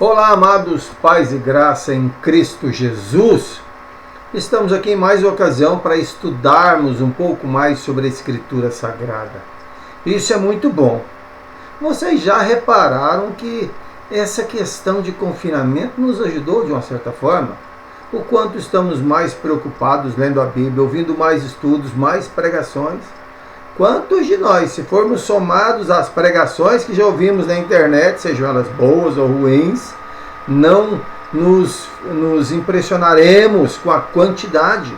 Olá, amados paz e graça em Cristo Jesus. Estamos aqui em mais uma ocasião para estudarmos um pouco mais sobre a Escritura Sagrada. Isso é muito bom. Vocês já repararam que essa questão de confinamento nos ajudou de uma certa forma? O quanto estamos mais preocupados lendo a Bíblia, ouvindo mais estudos, mais pregações? Quantos de nós, se formos somados às pregações que já ouvimos na internet, sejam elas boas ou ruins, não nos impressionaremos com a quantidade?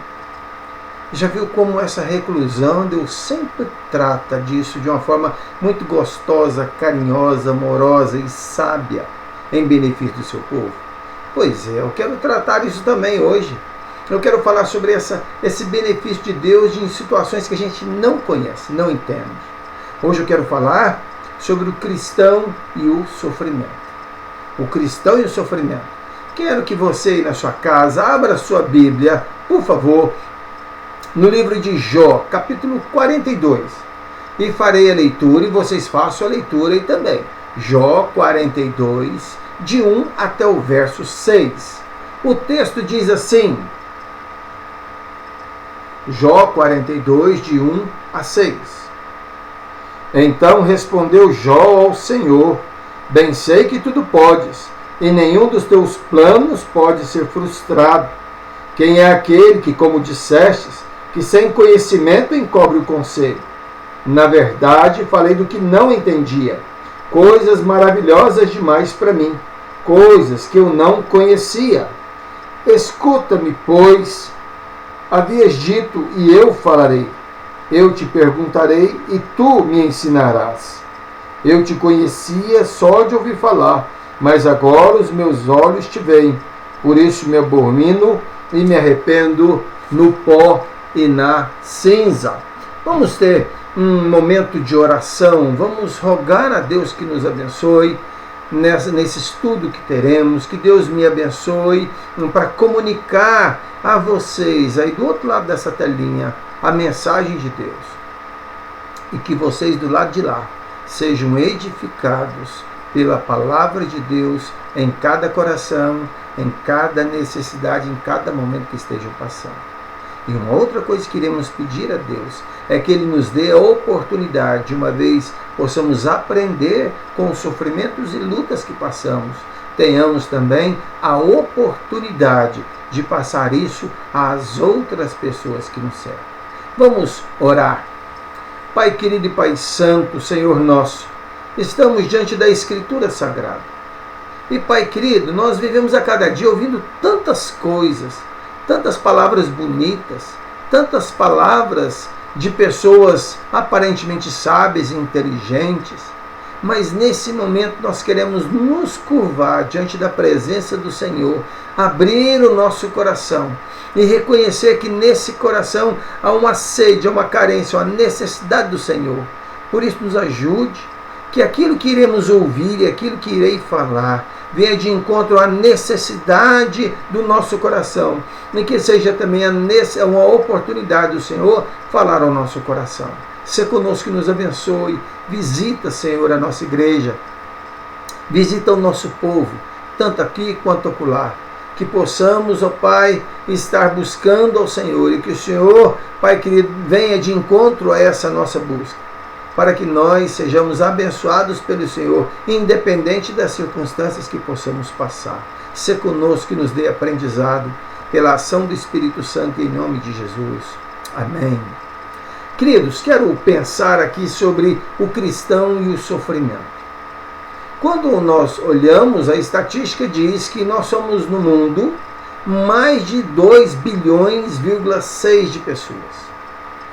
Já viu como essa reclusão, Deus sempre trata disso de uma forma muito gostosa, carinhosa, amorosa e sábia em benefício do seu povo? Pois é, eu quero tratar isso também hoje. Eu quero falar sobre esse benefício de Deus em situações que a gente não conhece, não entende. Hoje eu quero falar sobre o cristão e o sofrimento. O cristão e o sofrimento. Quero que você aí na sua casa abra a sua Bíblia, por favor, no livro de Jó, capítulo 42. E farei a leitura e vocês façam a leitura aí também. Jó 42, de 1 até o verso 6. O texto diz assim: Jó 42, de 1 a 6. Então respondeu Jó ao Senhor: bem sei que tudo podes, e nenhum dos teus planos pode ser frustrado. Quem é aquele que, como dissestes, que sem conhecimento encobre o conselho? Na verdade, falei do que não entendia, coisas maravilhosas demais para mim, coisas que eu não conhecia. Escuta-me, pois, havias dito, e eu falarei. Eu te perguntarei, e tu me ensinarás. Eu te conhecia só de ouvir falar, mas agora os meus olhos te veem. Por isso me abomino e me arrependo no pó e na cinza. Vamos ter um momento de oração. Vamos rogar a Deus que nos abençoe nesse estudo que teremos, que Deus me abençoe para comunicar a vocês aí do outro lado dessa telinha a mensagem de Deus, e que vocês do lado de lá sejam edificados pela palavra de Deus em cada coração, em cada necessidade, em cada momento que estejam passando. E uma outra coisa que iremos pedir a Deus é que Ele nos dê a oportunidade, de uma vez possamos aprender com os sofrimentos e lutas que passamos, tenhamos também a oportunidade de passar isso às outras pessoas que nos servem. Vamos orar. Pai querido e Pai santo, Senhor nosso, estamos diante da Escritura Sagrada. E Pai querido, nós vivemos a cada dia ouvindo tantas coisas, tantas palavras bonitas, tantas palavras de pessoas aparentemente sábias e inteligentes, mas nesse momento nós queremos nos curvar diante da presença do Senhor, abrir o nosso coração e reconhecer que nesse coração há uma sede, há uma carência, uma necessidade do Senhor. Por isso nos ajude, que aquilo que iremos ouvir e aquilo que irei falar venha de encontro à necessidade do nosso coração, e que seja também uma oportunidade do Senhor falar ao nosso coração. Se conosco e nos abençoe. Visita, Senhor, a nossa igreja. Visita o nosso povo, tanto aqui quanto acolá. Que possamos, ó Pai, estar buscando ao Senhor, e que o Senhor, Pai querido, venha de encontro a essa nossa busca, para que nós sejamos abençoados pelo Senhor, independente das circunstâncias que possamos passar. Se conosco e nos dê aprendizado pela ação do Espírito Santo, em nome de Jesus. Amém. Queridos, quero pensar aqui sobre o cristão e o sofrimento. Quando nós olhamos, a estatística diz que nós somos no mundo mais de 2,6 bilhões de pessoas.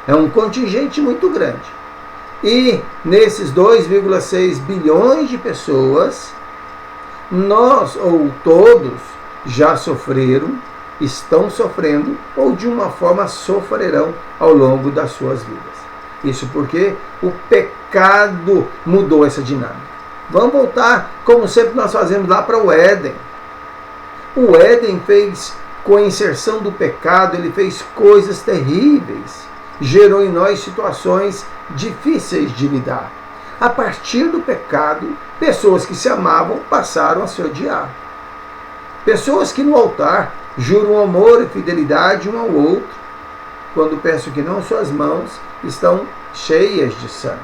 É um contingente muito grande. E nesses 2,6 bilhões de pessoas, nós ou todos já sofreram, estão sofrendo ou de uma forma sofrerão ao longo das suas vidas. Isso porque o pecado mudou essa dinâmica. Vamos voltar, como sempre nós fazemos, lá para o Éden. O Éden fez, com a inserção do pecado, ele fez coisas terríveis. Gerou em nós situações difíceis de lidar. A partir do pecado, pessoas que se amavam passaram a se odiar. Pessoas que no altar juram amor e fidelidade um ao outro, quando pensam que não, suas mãos estão cheias de sangue.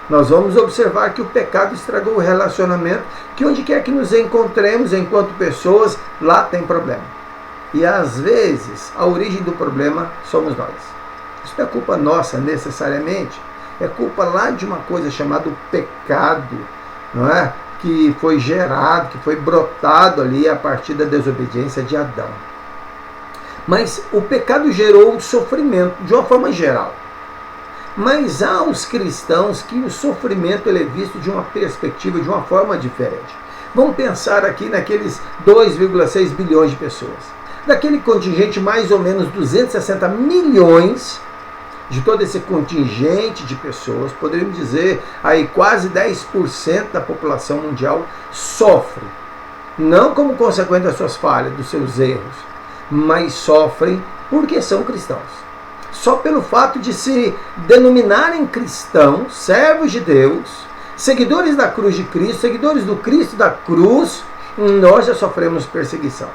Nós vamos observar que o pecado estragou o relacionamento, que onde quer que nos encontremos enquanto pessoas, lá tem problema. E às vezes, a origem do problema somos nós. Isso não é culpa nossa necessariamente, é culpa lá de uma coisa chamada pecado, não é? Que foi gerado, que foi brotado ali a partir da desobediência de Adão. Mas o pecado gerou sofrimento de uma forma geral. Mas há os cristãos que o sofrimento ele é visto de uma perspectiva, de uma forma diferente. Vamos pensar aqui naqueles 2,6 bilhões de pessoas. Daquele contingente, mais ou menos 260 milhões, de todo esse contingente de pessoas, poderíamos dizer, aí quase 10% da população mundial sofre. Não como consequência das suas falhas, dos seus erros, mas sofrem porque são cristãos. Só pelo fato de se denominarem cristãos, servos de Deus, seguidores da cruz de Cristo, seguidores do Cristo da cruz, nós já sofremos perseguição.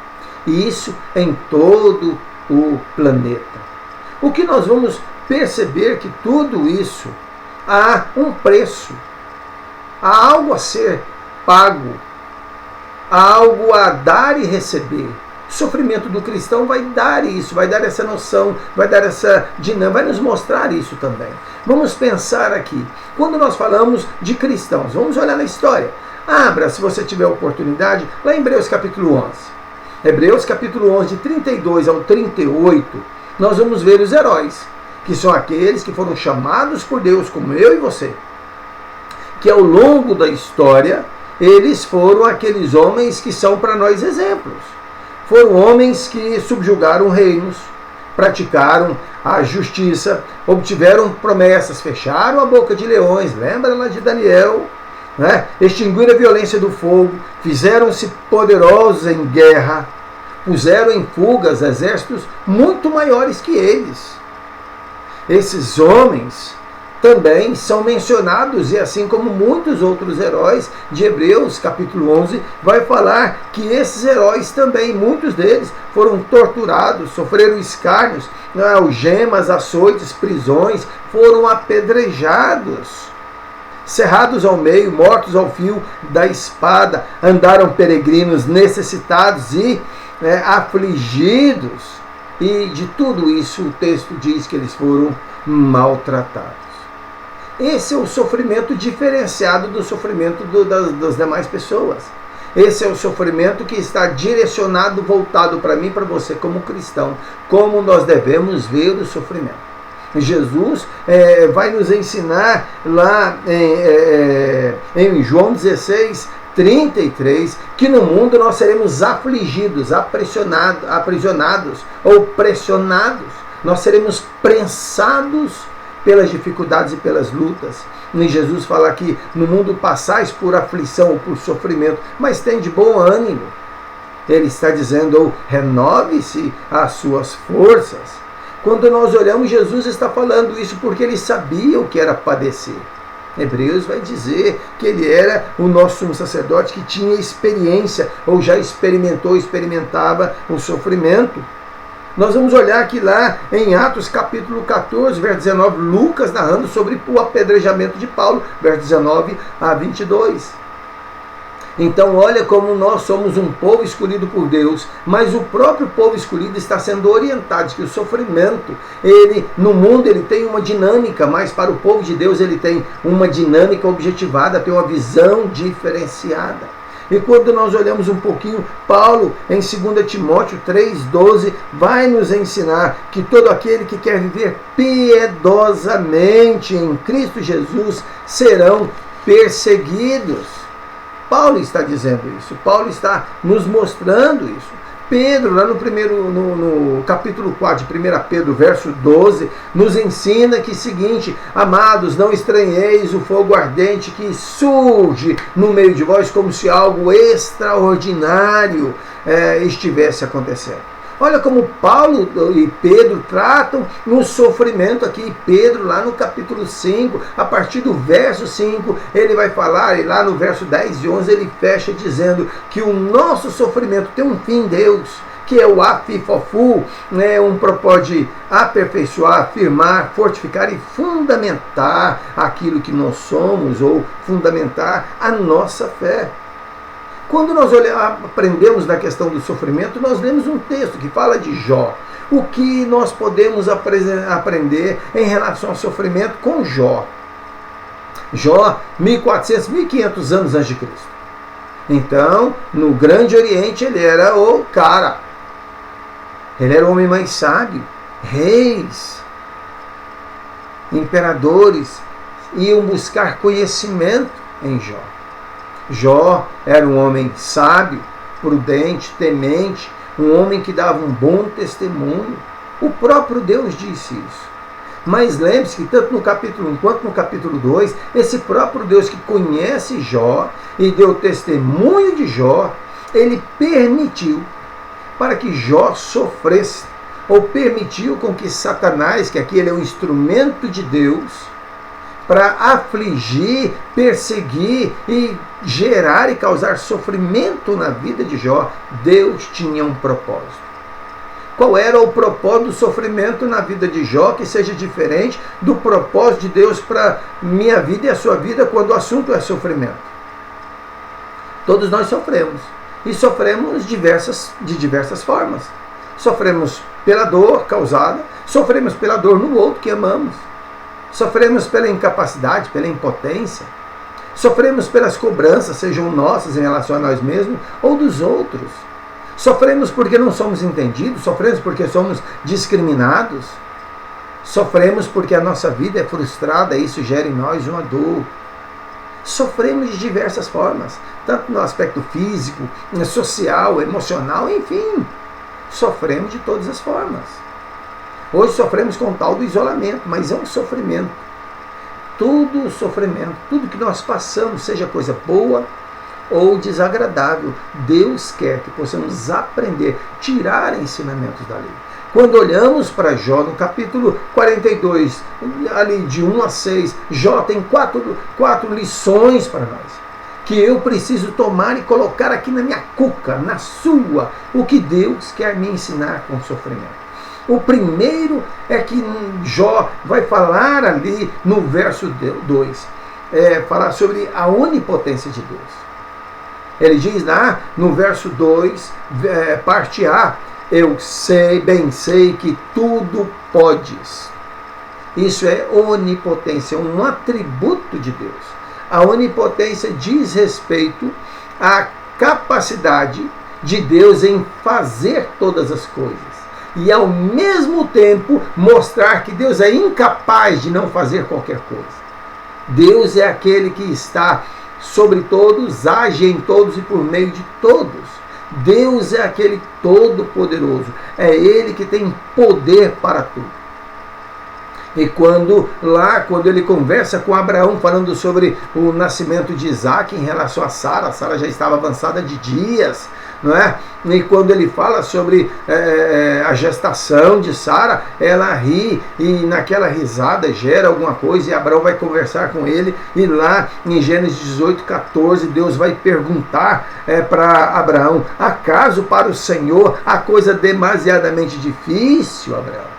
E isso em todo o planeta. O que nós vamos perceber que tudo isso há um preço, há algo a ser pago, há algo a dar e receber. O sofrimento do cristão vai dar isso, vai dar essa noção, vai dar essa dinâmica, vai nos mostrar isso também. Vamos pensar aqui, quando nós falamos de cristãos, vamos olhar na história. Abra, se você tiver oportunidade, lá em Hebreus capítulo 11. Hebreus capítulo 11, de 32 ao 38, nós vamos ver os heróis, que são aqueles que foram chamados por Deus, como eu e você, que ao longo da história, eles foram aqueles homens que são para nós exemplos. Foram homens que subjugaram reinos, praticaram a justiça, obtiveram promessas, fecharam a boca de leões, lembra lá de Daniel, né? Extinguiram a violência do fogo, fizeram-se poderosos em guerra, puseram em fuga exércitos muito maiores que eles. Esses homens também são mencionados, e assim como muitos outros heróis de Hebreus, capítulo 11, vai falar que esses heróis também, muitos deles, foram torturados, sofreram escárnios, algemas, açoites, prisões, foram apedrejados, cerrados ao meio, mortos ao fio da espada, andaram peregrinos, necessitados e afligidos, e de tudo isso o texto diz que eles foram maltratados. Esse é o sofrimento diferenciado do sofrimento das demais pessoas. Esse é o sofrimento que está direcionado, voltado para mim e para você como cristão. Como nós devemos ver o sofrimento. Jesus vai nos ensinar lá em João 16, 33, que no mundo nós seremos afligidos, aprisionados ou pressionados. Nós seremos prensados pelas dificuldades e pelas lutas. E Jesus fala que no mundo passais por aflição ou por sofrimento, mas tem de bom ânimo. Ele está dizendo, renove-se as suas forças. Quando nós olhamos, Jesus está falando isso porque ele sabia o que era padecer. Hebreus vai dizer que ele era o nosso sumo sacerdote que tinha experiência, ou já experimentava o sofrimento. Nós vamos olhar aqui lá em Atos capítulo 14, verso 19, Lucas narrando sobre o apedrejamento de Paulo, verso 19 a 22. Então olha como nós somos um povo escolhido por Deus, mas o próprio povo escolhido está sendo orientado de que o sofrimento, no mundo ele tem uma dinâmica, mas para o povo de Deus ele tem uma dinâmica objetivada, tem uma visão diferenciada. E quando nós olhamos um pouquinho, Paulo, em 2 Timóteo 3,12, vai nos ensinar que todo aquele que quer viver piedosamente em Cristo Jesus serão perseguidos. Paulo está dizendo isso, Paulo está nos mostrando isso. Pedro, lá no capítulo 4 de 1 Pedro, verso 12, nos ensina que seguinte, amados, não estranheis o fogo ardente que surge no meio de vós como se algo extraordinário estivesse acontecendo. Olha como Paulo e Pedro tratam no sofrimento aqui. Pedro, lá no capítulo 5, a partir do verso 5, ele vai falar, e lá no verso 10 e 11, ele fecha dizendo que o nosso sofrimento tem um fim, Deus, que é o afifofu, né, um propósito de aperfeiçoar, afirmar, fortificar e fundamentar aquilo que nós somos, ou fundamentar a nossa fé. Quando nós aprendemos na questão do sofrimento, nós lemos um texto que fala de Jó. O que nós podemos aprender em relação ao sofrimento com Jó? Jó, 1400, 1500 anos antes de Cristo. Então, no Grande Oriente, ele era o cara. Ele era o homem mais sábio. Reis, imperadores iam buscar conhecimento em Jó. Jó era um homem sábio, prudente, temente, um homem que dava um bom testemunho. O próprio Deus disse isso. Mas lembre-se que tanto no capítulo 1 quanto no capítulo 2, esse próprio Deus que conhece Jó e deu testemunho de Jó, ele permitiu para que Jó sofresse, ou permitiu com que Satanás, que aqui ele é um instrumento de Deus, para afligir, perseguir e gerar e causar sofrimento na vida de Jó. Deus tinha um propósito. Qual era o propósito do sofrimento na vida de Jó que seja diferente do propósito de Deus para minha vida e a sua vida quando o assunto é sofrimento? Todos nós sofremos. E sofremos de diversas formas. Sofremos pela dor causada, sofremos pela dor no outro que amamos. Sofremos pela incapacidade, pela impotência. Sofremos pelas cobranças, sejam nossas em relação a nós mesmos ou dos outros. Sofremos porque não somos entendidos, sofremos porque somos discriminados. Sofremos porque a nossa vida é frustrada e isso gera em nós uma dor. Sofremos de diversas formas, tanto no aspecto físico, social, emocional, enfim. Sofremos de todas as formas. Hoje sofremos com o tal do isolamento, mas é um sofrimento. Todo sofrimento, tudo que nós passamos, seja coisa boa ou desagradável, Deus quer que possamos aprender, tirar ensinamentos dali. Quando olhamos para Jó, no capítulo 42, ali de 1 a 6, Jó tem quatro lições para nós, que eu preciso tomar e colocar aqui na minha cuca, na sua, o que Deus quer me ensinar com o sofrimento. O primeiro é que Jó vai falar ali no verso 2, falar sobre a onipotência de Deus. Ele diz lá no verso 2, parte A, eu bem sei que tudo podes. Isso é onipotência, um atributo de Deus. A onipotência diz respeito à capacidade de Deus em fazer todas as coisas. E ao mesmo tempo mostrar que Deus é incapaz de não fazer qualquer coisa. Deus é aquele que está sobre todos, age em todos e por meio de todos. Deus é aquele todo-poderoso. É Ele que tem poder para tudo. E quando ele conversa com Abraão, falando sobre o nascimento de Isaac em relação a Sara já estava avançada de dias, não é? E quando ele fala sobre a gestação de Sara, ela ri e naquela risada gera alguma coisa e Abraão vai conversar com ele e lá em Gênesis 18:14 Deus vai perguntar para Abraão: acaso para o Senhor a coisa demasiadamente difícil, Abraão?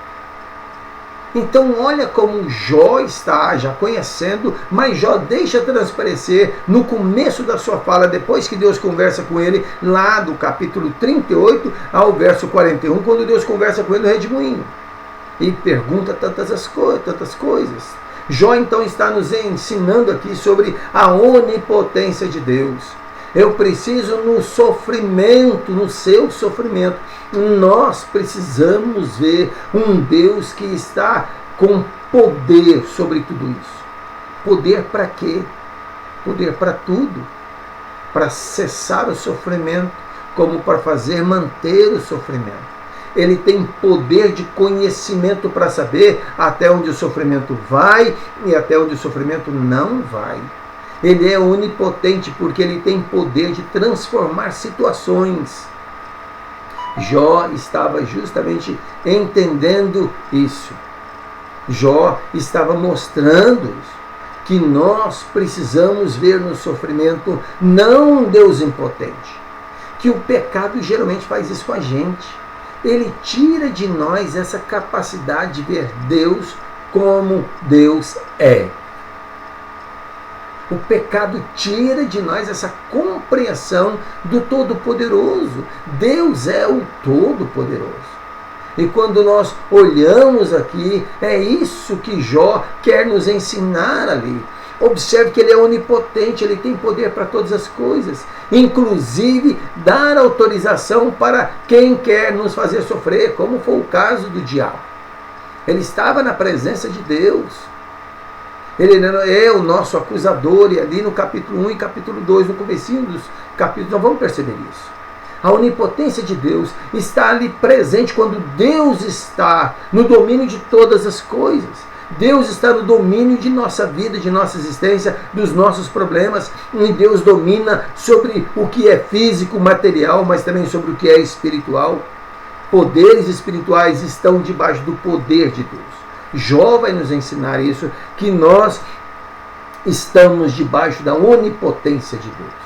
Então olha como Jó está já conhecendo, mas Jó deixa transparecer no começo da sua fala, depois que Deus conversa com ele, lá do capítulo 38 ao verso 41, quando Deus conversa com ele no redemoinho. E pergunta tantas coisas. Jó então está nos ensinando aqui sobre a onipotência de Deus. Eu preciso no sofrimento, no seu sofrimento, nós precisamos ver um Deus que está com poder sobre tudo isso. Poder para quê? Poder para tudo. Para cessar o sofrimento, como para fazer manter o sofrimento. Ele tem poder de conhecimento para saber até onde o sofrimento vai e até onde o sofrimento não vai. Ele é onipotente porque ele tem poder de transformar situações. Jó estava justamente entendendo isso. Jó estava mostrando isso, que nós precisamos ver no sofrimento não um Deus impotente, que o pecado geralmente faz isso com a gente. Ele tira de nós essa capacidade de ver Deus como Deus é. O pecado tira de nós essa compreensão do Todo-Poderoso. Deus é o Todo-Poderoso. E quando nós olhamos aqui, é isso que Jó quer nos ensinar ali. Observe que ele é onipotente, ele tem poder para todas as coisas, inclusive dar autorização para quem quer nos fazer sofrer, como foi o caso do diabo. Ele estava na presença de Deus. Ele é o nosso acusador, e ali no capítulo 1 e capítulo 2, no comecinho dos capítulos, nós vamos perceber isso. A onipotência de Deus está ali presente quando Deus está no domínio de todas as coisas. Deus está no domínio de nossa vida, de nossa existência, dos nossos problemas. E Deus domina sobre o que é físico, material, mas também sobre o que é espiritual. Poderes espirituais estão debaixo do poder de Deus. Jó vai nos ensinar isso, que nós estamos debaixo da onipotência de Deus.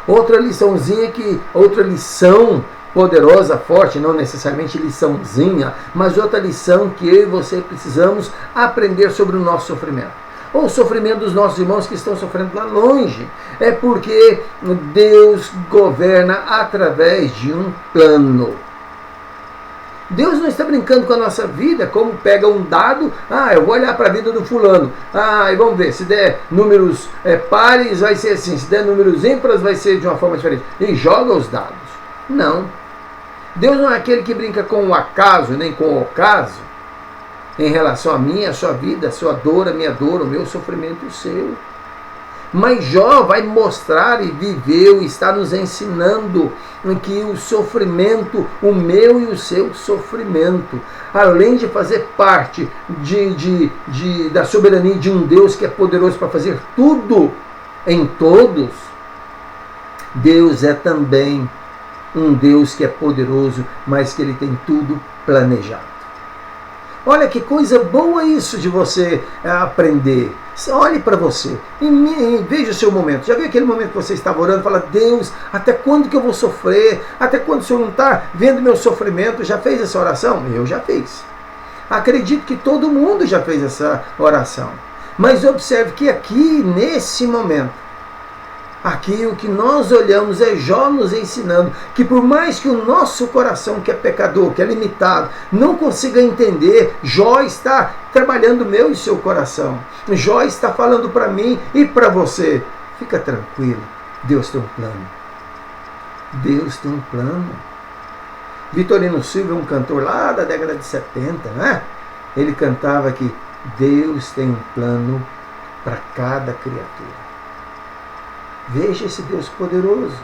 Outra liçãozinha outra lição poderosa, forte, não necessariamente liçãozinha, mas outra lição que eu e você precisamos aprender sobre o nosso sofrimento. Ou o sofrimento dos nossos irmãos que estão sofrendo lá longe. É porque Deus governa através de um plano. Deus não está brincando com a nossa vida, como pega um dado, eu vou olhar para a vida do fulano, e vamos ver, se der números pares vai ser assim, se der números ímpares vai ser de uma forma diferente, e joga os dados. Não. Deus não é aquele que brinca com o acaso, nem com o ocaso, em relação a mim, a sua vida, a sua dor, a minha dor, o meu sofrimento, o seu. Mas Jó vai mostrar e viveu, está nos ensinando que o sofrimento, o meu e o seu sofrimento, além de fazer parte da soberania de um Deus que é poderoso para fazer tudo em todos, Deus é também um Deus que é poderoso, mas que ele tem tudo planejado. Olha que coisa boa isso de você aprender. Olhe para você e veja o seu momento. Já viu aquele momento que você estava orando e fala: Deus, até quando que eu vou sofrer? Até quando o Senhor não está vendo meu sofrimento? Já fez essa oração? Eu já fiz. Acredito que todo mundo já fez essa oração. Mas observe que aqui, nesse momento, aqui o que nós olhamos é Jó nos ensinando que por mais que o nosso coração, que é pecador, que é limitado, não consiga entender, Jó está trabalhando o meu e o seu coração. Jó está falando para mim e para você: fica tranquilo, Deus tem um plano. Deus tem um plano. Vitorino Silva, um cantor lá da década de 70, né? Ele cantava que Deus tem um plano para cada criatura. Veja esse Deus poderoso,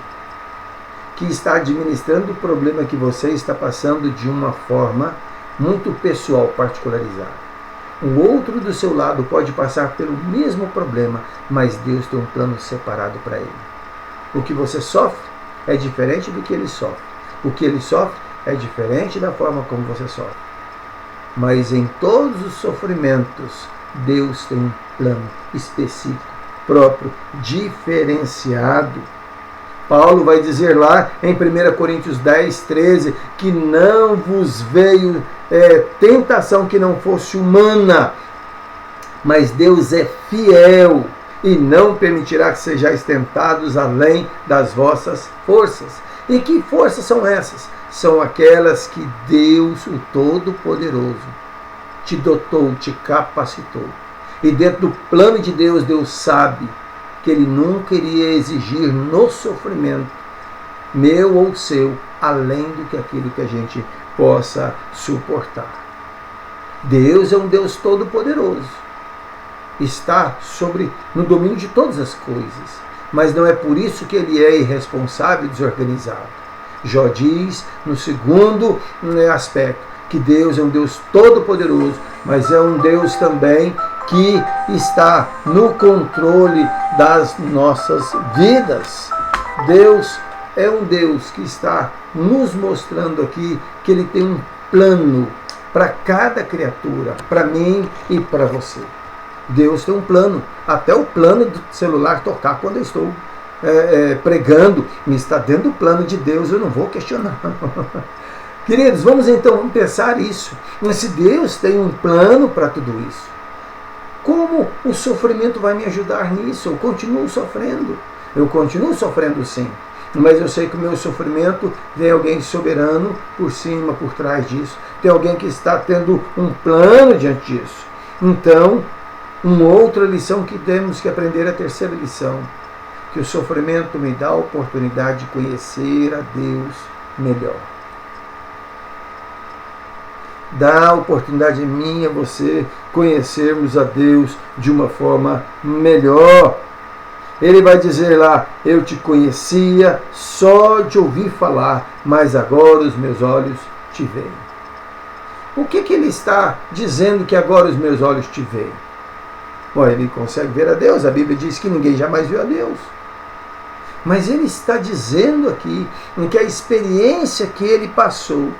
que está administrando o problema que você está passando de uma forma muito pessoal, particularizada. O outro do seu lado pode passar pelo mesmo problema, mas Deus tem um plano separado para ele. O que você sofre é diferente do que ele sofre. O que ele sofre é diferente da forma como você sofre. Mas em todos os sofrimentos, Deus tem um plano específico, próprio, diferenciado. Paulo vai dizer lá em 1 Coríntios 10, 13, que não vos veio tentação que não fosse humana, mas Deus é fiel e não permitirá que sejais tentados além das vossas forças. E que forças são essas? São aquelas que Deus, o Todo-Poderoso, te dotou, te capacitou. E dentro do plano de Deus, Deus sabe que Ele nunca iria exigir no sofrimento, meu ou seu, além do que aquilo que a gente possa suportar. Deus é um Deus todo-poderoso. Está no domínio de todas as coisas. Mas não é por isso que Ele é irresponsável e desorganizado. Jó diz, no segundo aspecto, que Deus é um Deus todo-poderoso, mas é um Deus também que está no controle das nossas vidas. Deus é um Deus que está nos mostrando aqui que Ele tem um plano para cada criatura, para mim e para você. Deus tem um plano, até o plano do celular tocar quando eu estou pregando, me está dentro do plano de Deus, eu não vou questionar. Queridos, vamos então pensar isso. Se Deus tem um plano para tudo isso, como o sofrimento vai me ajudar nisso? Eu continuo sofrendo sim, mas eu sei que o meu sofrimento tem alguém soberano por cima, por trás disso, tem alguém que está tendo um plano diante disso. Então, uma outra lição que temos que aprender, a terceira lição, que o sofrimento me dá a oportunidade de conhecer a Deus melhor. Dá a oportunidade a mim e a você conhecermos a Deus de uma forma melhor. Ele vai dizer lá, eu te conhecia só de ouvir falar, mas agora os meus olhos te veem. O que ele está dizendo que agora os meus olhos te veem? Bom, ele consegue ver a Deus, a Bíblia diz que ninguém jamais viu a Deus. Mas ele está dizendo aqui que a experiência que ele passou,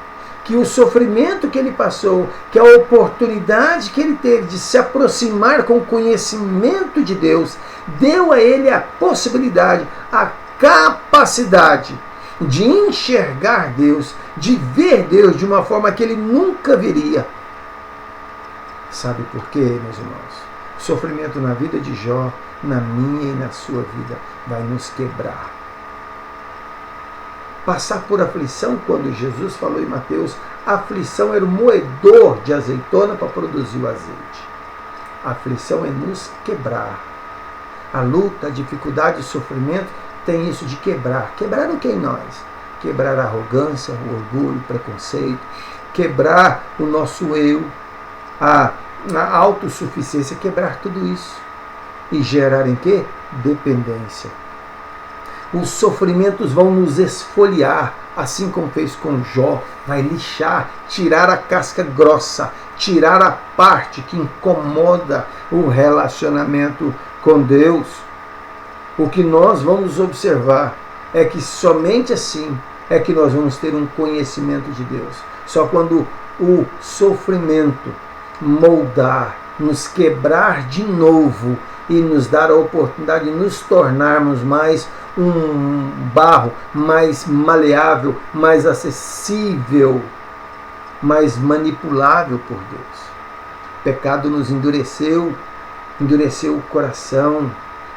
que o sofrimento que ele passou, que a oportunidade que ele teve de se aproximar com o conhecimento de Deus, deu a ele a possibilidade, a capacidade de enxergar Deus, de ver Deus de uma forma que ele nunca veria. Sabe por quê, meus irmãos? O sofrimento na vida de Jó, na minha e na sua vida, vai nos quebrar. Passar por aflição, quando Jesus falou em Mateus, a aflição era o moedor de azeitona para produzir o azeite. A aflição é nos quebrar. A luta, a dificuldade, o sofrimento tem isso de quebrar. Quebrar o que em nós? Quebrar a arrogância, o orgulho, o preconceito, quebrar o nosso eu, a autossuficiência, quebrar tudo isso. E gerar em quê? Dependência. Os sofrimentos vão nos esfoliar, assim como fez com Jó, vai lixar, tirar a casca grossa, tirar a parte que incomoda o relacionamento com Deus. O que nós vamos observar é que somente assim é que nós vamos ter um conhecimento de Deus. Só quando o sofrimento moldar, nos quebrar de novo e nos dar a oportunidade de nos tornarmos mais um barro, mais maleável, mais acessível, mais manipulável por Deus. O pecado nos endureceu o coração.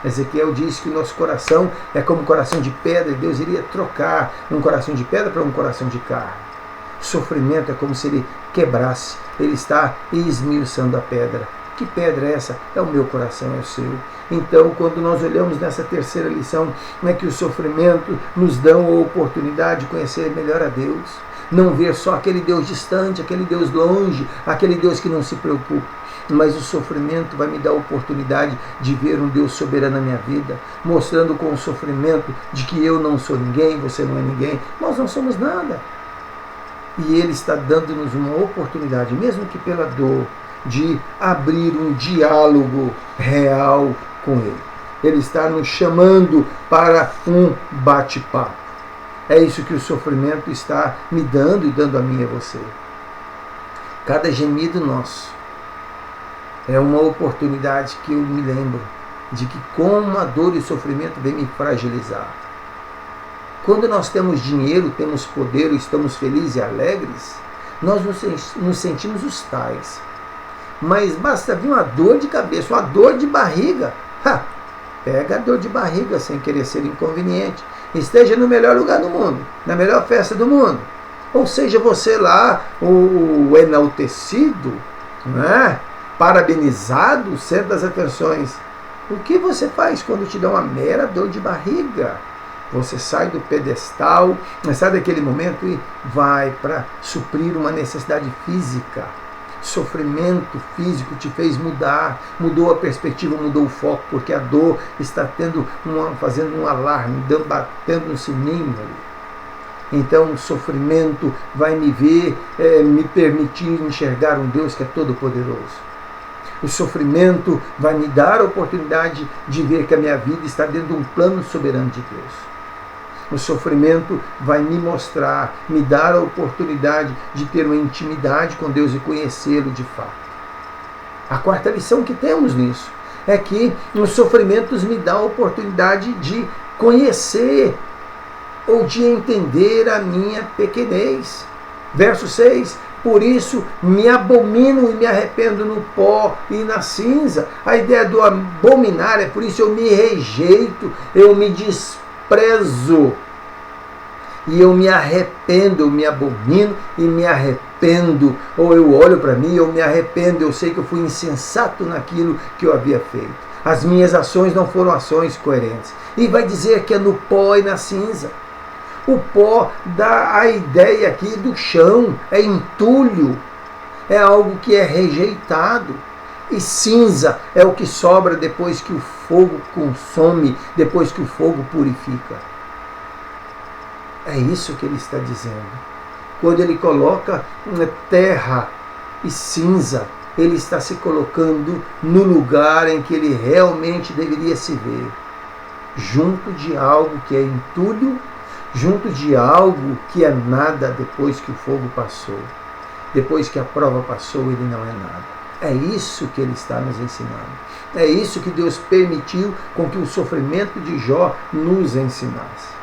Ezequiel diz que o nosso coração é como um coração de pedra, e Deus iria trocar um coração de pedra para um coração de carne. O sofrimento é como se ele quebrasse, ele está esmiuçando a pedra. Que pedra é essa? É o meu coração, é o seu. Então, quando nós olhamos nessa terceira lição, é que o sofrimento nos dá a oportunidade de conhecer melhor a Deus. Não ver só aquele Deus distante, aquele Deus longe, aquele Deus que não se preocupa. Mas o sofrimento vai me dar a oportunidade de ver um Deus soberano na minha vida, mostrando com o sofrimento de que eu não sou ninguém, você não é ninguém, nós não somos nada. E Ele está dando-nos uma oportunidade, mesmo que pela dor, de abrir um diálogo real com Ele. Ele está nos chamando para um bate-papo. É isso que o sofrimento está me dando e dando a mim e a você. Cada gemido nosso é uma oportunidade que eu me lembro de que como a dor e o sofrimento vem me fragilizar. Quando nós temos dinheiro, temos poder, estamos felizes e alegres, nós nos sentimos os tais. Mas basta vir uma dor de cabeça, uma dor de barriga. Pega a dor de barriga sem querer ser inconveniente. Esteja no melhor lugar do mundo, na melhor festa do mundo. Ou seja, você lá, o enaltecido, né? Parabenizado, o centro das atenções. O que você faz quando te dá uma mera dor de barriga? Você sai do pedestal, sai daquele momento e vai para suprir uma necessidade física. Sofrimento físico te fez mudar, mudou a perspectiva, mudou o foco, porque a dor está fazendo um alarme, batendo no sininho ali. Então o sofrimento vai me permitir enxergar um Deus que é todo poderoso. O sofrimento vai me dar a oportunidade de ver que a minha vida está dentro de um plano soberano de Deus. O sofrimento vai me mostrar, me dar a oportunidade de ter uma intimidade com Deus e conhecê-lo de fato. A quarta lição que temos nisso é que os sofrimentos me dão a oportunidade de conhecer ou de entender a minha pequenez. Verso 6, por isso me abomino e me arrependo no pó e na cinza. A ideia do abominar é por isso eu me rejeito, eu me desprezo. E eu me arrependo, eu me abomino e me arrependo. Ou eu olho para mim, eu me arrependo, eu sei que eu fui insensato naquilo que eu havia feito. As minhas ações não foram ações coerentes. E vai dizer que é no pó e na cinza. O pó dá a ideia aqui do chão, é entulho, é algo que é rejeitado. E cinza é o que sobra depois que o fogo consome, depois que o fogo purifica. É isso que ele está dizendo. Quando ele coloca terra e cinza, ele está se colocando no lugar em que ele realmente deveria se ver. Junto de algo que é entulho, junto de algo que é nada depois que o fogo passou. Depois que a prova passou, ele não é nada. É isso que ele está nos ensinando. É isso que Deus permitiu com que o sofrimento de Jó nos ensinasse.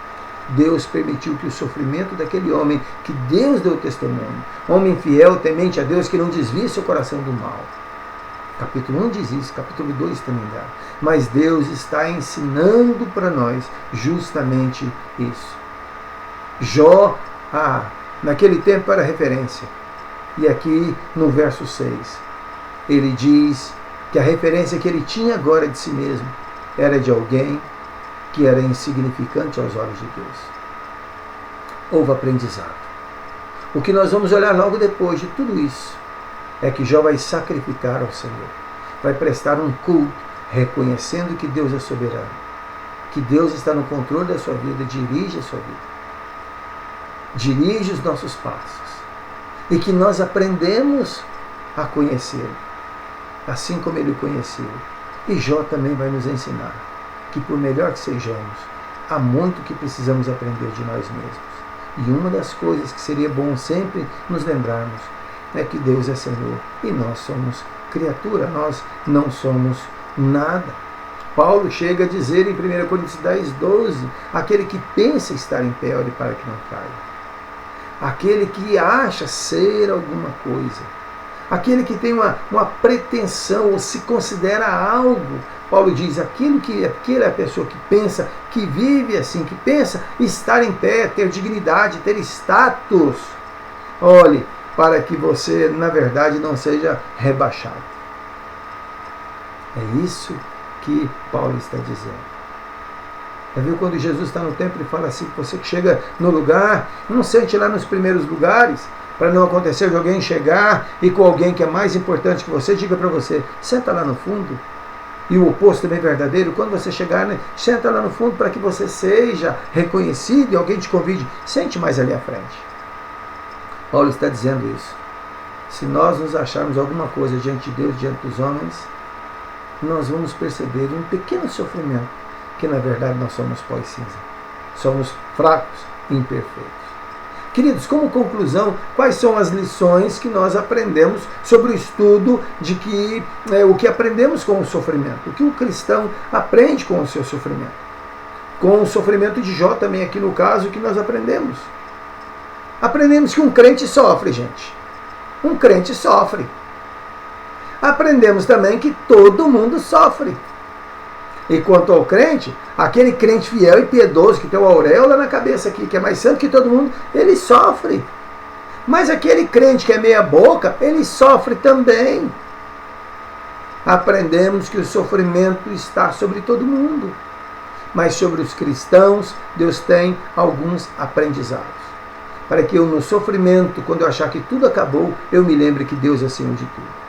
Deus permitiu que o sofrimento daquele homem, que Deus deu testemunho, homem fiel, temente a Deus, que não desvie seu coração do mal. Capítulo 1 diz isso, capítulo 2 também dá. Mas Deus está ensinando para nós justamente isso. Jó, naquele tempo era referência. E aqui no verso 6, ele diz que a referência que ele tinha agora de si mesmo era de alguém que era insignificante aos olhos de Deus. Houve aprendizado. O que nós vamos olhar logo depois de tudo isso é que Jó vai sacrificar ao Senhor, vai prestar um culto, reconhecendo que Deus é soberano, que Deus está no controle da sua vida, dirige a sua vida, dirige os nossos passos, e que nós aprendemos a conhecê-lo, assim como ele o conheceu. E Jó também vai nos ensinar que, por melhor que sejamos, há muito que precisamos aprender de nós mesmos. E uma das coisas que seria bom sempre nos lembrarmos é que Deus é Senhor e nós somos criatura, nós não somos nada. Paulo chega a dizer em 1 Coríntios 10, 12, aquele que pensa estar em pé, olhe para que não caia. Aquele que acha ser alguma coisa, aquele que tem uma pretensão ou se considera algo. Paulo diz, aquela é a pessoa que pensa, que vive assim, que pensa estar em pé, ter dignidade, ter status. Olhe, para que você, na verdade, não seja rebaixado. É isso que Paulo está dizendo. Viu quando Jesus está no templo e fala assim, você que chega no lugar, não sente lá nos primeiros lugares, para não acontecer de alguém chegar e com alguém que é mais importante que você, diga para você, senta lá no fundo. E o oposto também é verdadeiro, quando você chegar, senta lá no fundo para que você seja reconhecido e alguém te convide, sente mais ali à frente. Paulo está dizendo isso. Se nós nos acharmos alguma coisa diante de Deus, diante dos homens, nós vamos perceber um pequeno sofrimento, que na verdade nós somos pó e cinza. Somos fracos e imperfeitos. Queridos, como conclusão, quais são as lições que nós aprendemos sobre o estudo de que o que aprendemos com o sofrimento? O que o cristão aprende com o seu sofrimento? Com o sofrimento de Jó também aqui no caso, o que nós aprendemos? Aprendemos que um crente sofre, gente. Um crente sofre. Aprendemos também que todo mundo sofre. E quanto ao crente, aquele crente fiel e piedoso que tem uma auréola na cabeça aqui, que é mais santo que todo mundo, ele sofre. Mas aquele crente que é meia boca, ele sofre também. Aprendemos que o sofrimento está sobre todo mundo. Mas sobre os cristãos, Deus tem alguns aprendizados. Para que eu no sofrimento, quando eu achar que tudo acabou, eu me lembre que Deus é Senhor de tudo.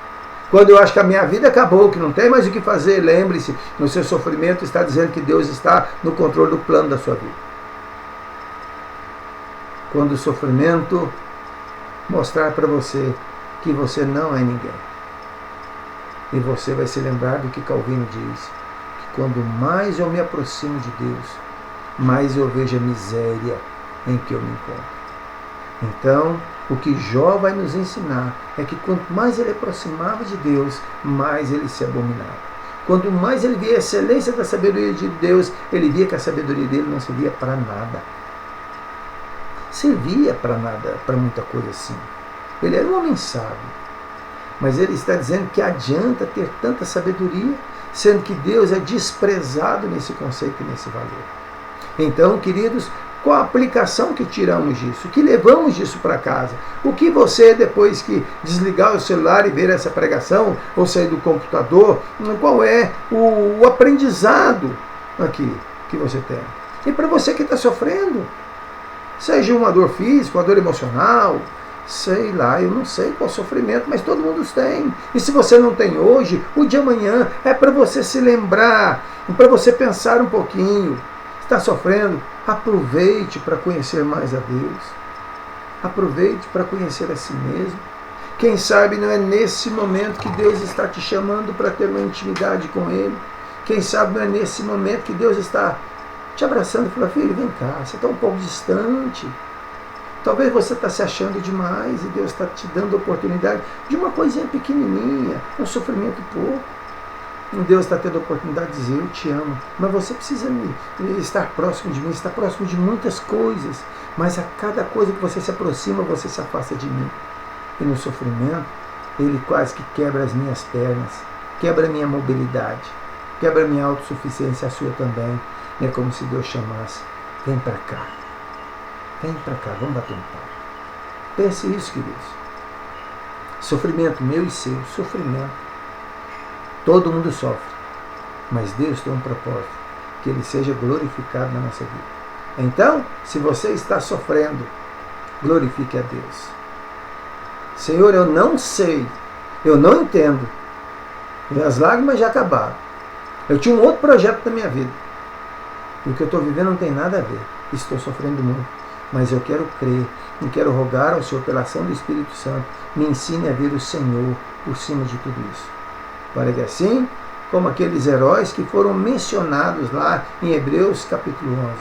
Quando eu acho que a minha vida acabou, que não tem mais o que fazer, lembre-se, no seu sofrimento está dizendo que Deus está no controle do plano da sua vida. Quando o sofrimento mostrar para você que você não é ninguém. E você vai se lembrar do que Calvino diz, que quando mais eu me aproximo de Deus, mais eu vejo a miséria em que eu me encontro. Então, o que Jó vai nos ensinar é que quanto mais ele aproximava de Deus, mais ele se abominava. Quanto mais ele via a excelência da sabedoria de Deus, ele via que a sabedoria dele não servia para nada. Servia para nada, para muita coisa assim. Ele era um homem sábio. Mas ele está dizendo que adianta ter tanta sabedoria, sendo que Deus é desprezado nesse conceito e nesse valor. Então, queridos, qual a aplicação que tiramos disso? O que levamos disso para casa? O que você, depois que desligar o celular e ver essa pregação, ou sair do computador, qual é o aprendizado aqui que você tem? E para você que está sofrendo, seja uma dor física, uma dor emocional, sei lá, eu não sei qual sofrimento, mas todo mundo tem. E se você não tem hoje, o de amanhã é para você se lembrar, para você pensar um pouquinho. Está sofrendo? Aproveite para conhecer mais a Deus. Aproveite para conhecer a si mesmo. Quem sabe não é nesse momento que Deus está te chamando para ter uma intimidade com Ele. Quem sabe não é nesse momento que Deus está te abraçando e falando: filho, vem cá, você está um pouco distante. Talvez você está se achando demais e Deus está te dando a oportunidade de uma coisinha pequenininha, um sofrimento pouco. Deus está tendo a oportunidade de dizer: eu te amo, mas você precisa estar próximo de mim, estar próximo de muitas coisas, mas a cada coisa que você se aproxima, você se afasta de mim. E no sofrimento, Ele quase que quebra as minhas pernas, quebra a minha mobilidade, quebra a minha autossuficiência, a sua também. É como se Deus chamasse: vem para cá, vamos bater um papo. Pense isso, queridos. Sofrimento meu e seu, sofrimento. Todo mundo sofre, mas Deus tem um propósito, que Ele seja glorificado na nossa vida. Então, se você está sofrendo, glorifique a Deus. Senhor, eu não sei, eu não entendo, minhas lágrimas já acabaram, eu tinha um outro projeto na minha vida, e o que eu estou vivendo não tem nada a ver, estou sofrendo muito, mas eu quero crer, e quero rogar ao Senhor, pela ação do Espírito Santo, me ensine a ver o Senhor por cima de tudo isso. Para que assim, como aqueles heróis que foram mencionados lá em Hebreus capítulo 11,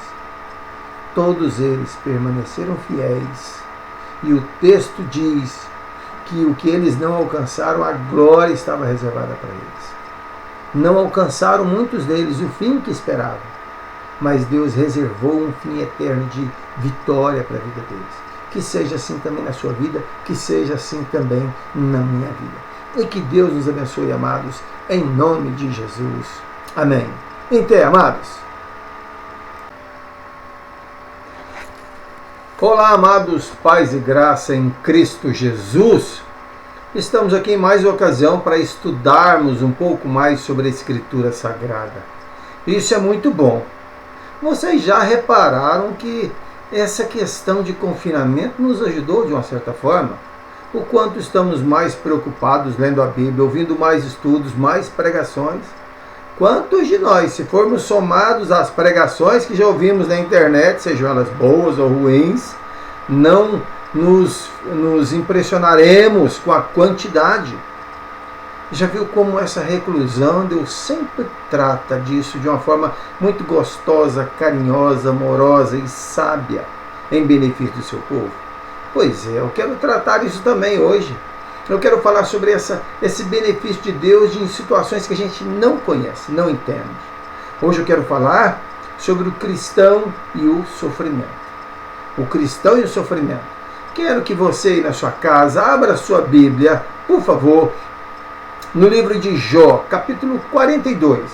todos eles permaneceram fiéis. E o texto diz que o que eles não alcançaram, a glória estava reservada para eles. Não alcançaram muitos deles o fim que esperavam, mas Deus reservou um fim eterno de vitória para a vida deles. Que seja assim também na sua vida, que seja assim também na minha vida. E que Deus nos abençoe, amados, em nome de Jesus. Amém. Então, amados. Olá, amados, paz e graça em Cristo Jesus. Estamos aqui em mais uma ocasião para estudarmos um pouco mais sobre a Escritura Sagrada. Isso é muito bom. Vocês já repararam que essa questão de confinamento nos ajudou de uma certa forma? O quanto estamos mais preocupados lendo a Bíblia, ouvindo mais estudos, mais pregações. Quantos de nós, se formos somados às pregações que já ouvimos na internet, sejam elas boas ou ruins, não nos impressionaremos com a quantidade? Já viu como essa reclusão, Deus sempre trata disso de uma forma muito gostosa, carinhosa, amorosa e sábia em benefício do seu povo? Pois é, eu quero tratar isso também hoje. Eu quero falar sobre esse benefício de Deus em situações que a gente não conhece, não entende. Hoje eu quero falar sobre o cristão e o sofrimento. O cristão e o sofrimento. Quero que você aí na sua casa abra a sua Bíblia, por favor, no livro de Jó, capítulo 42.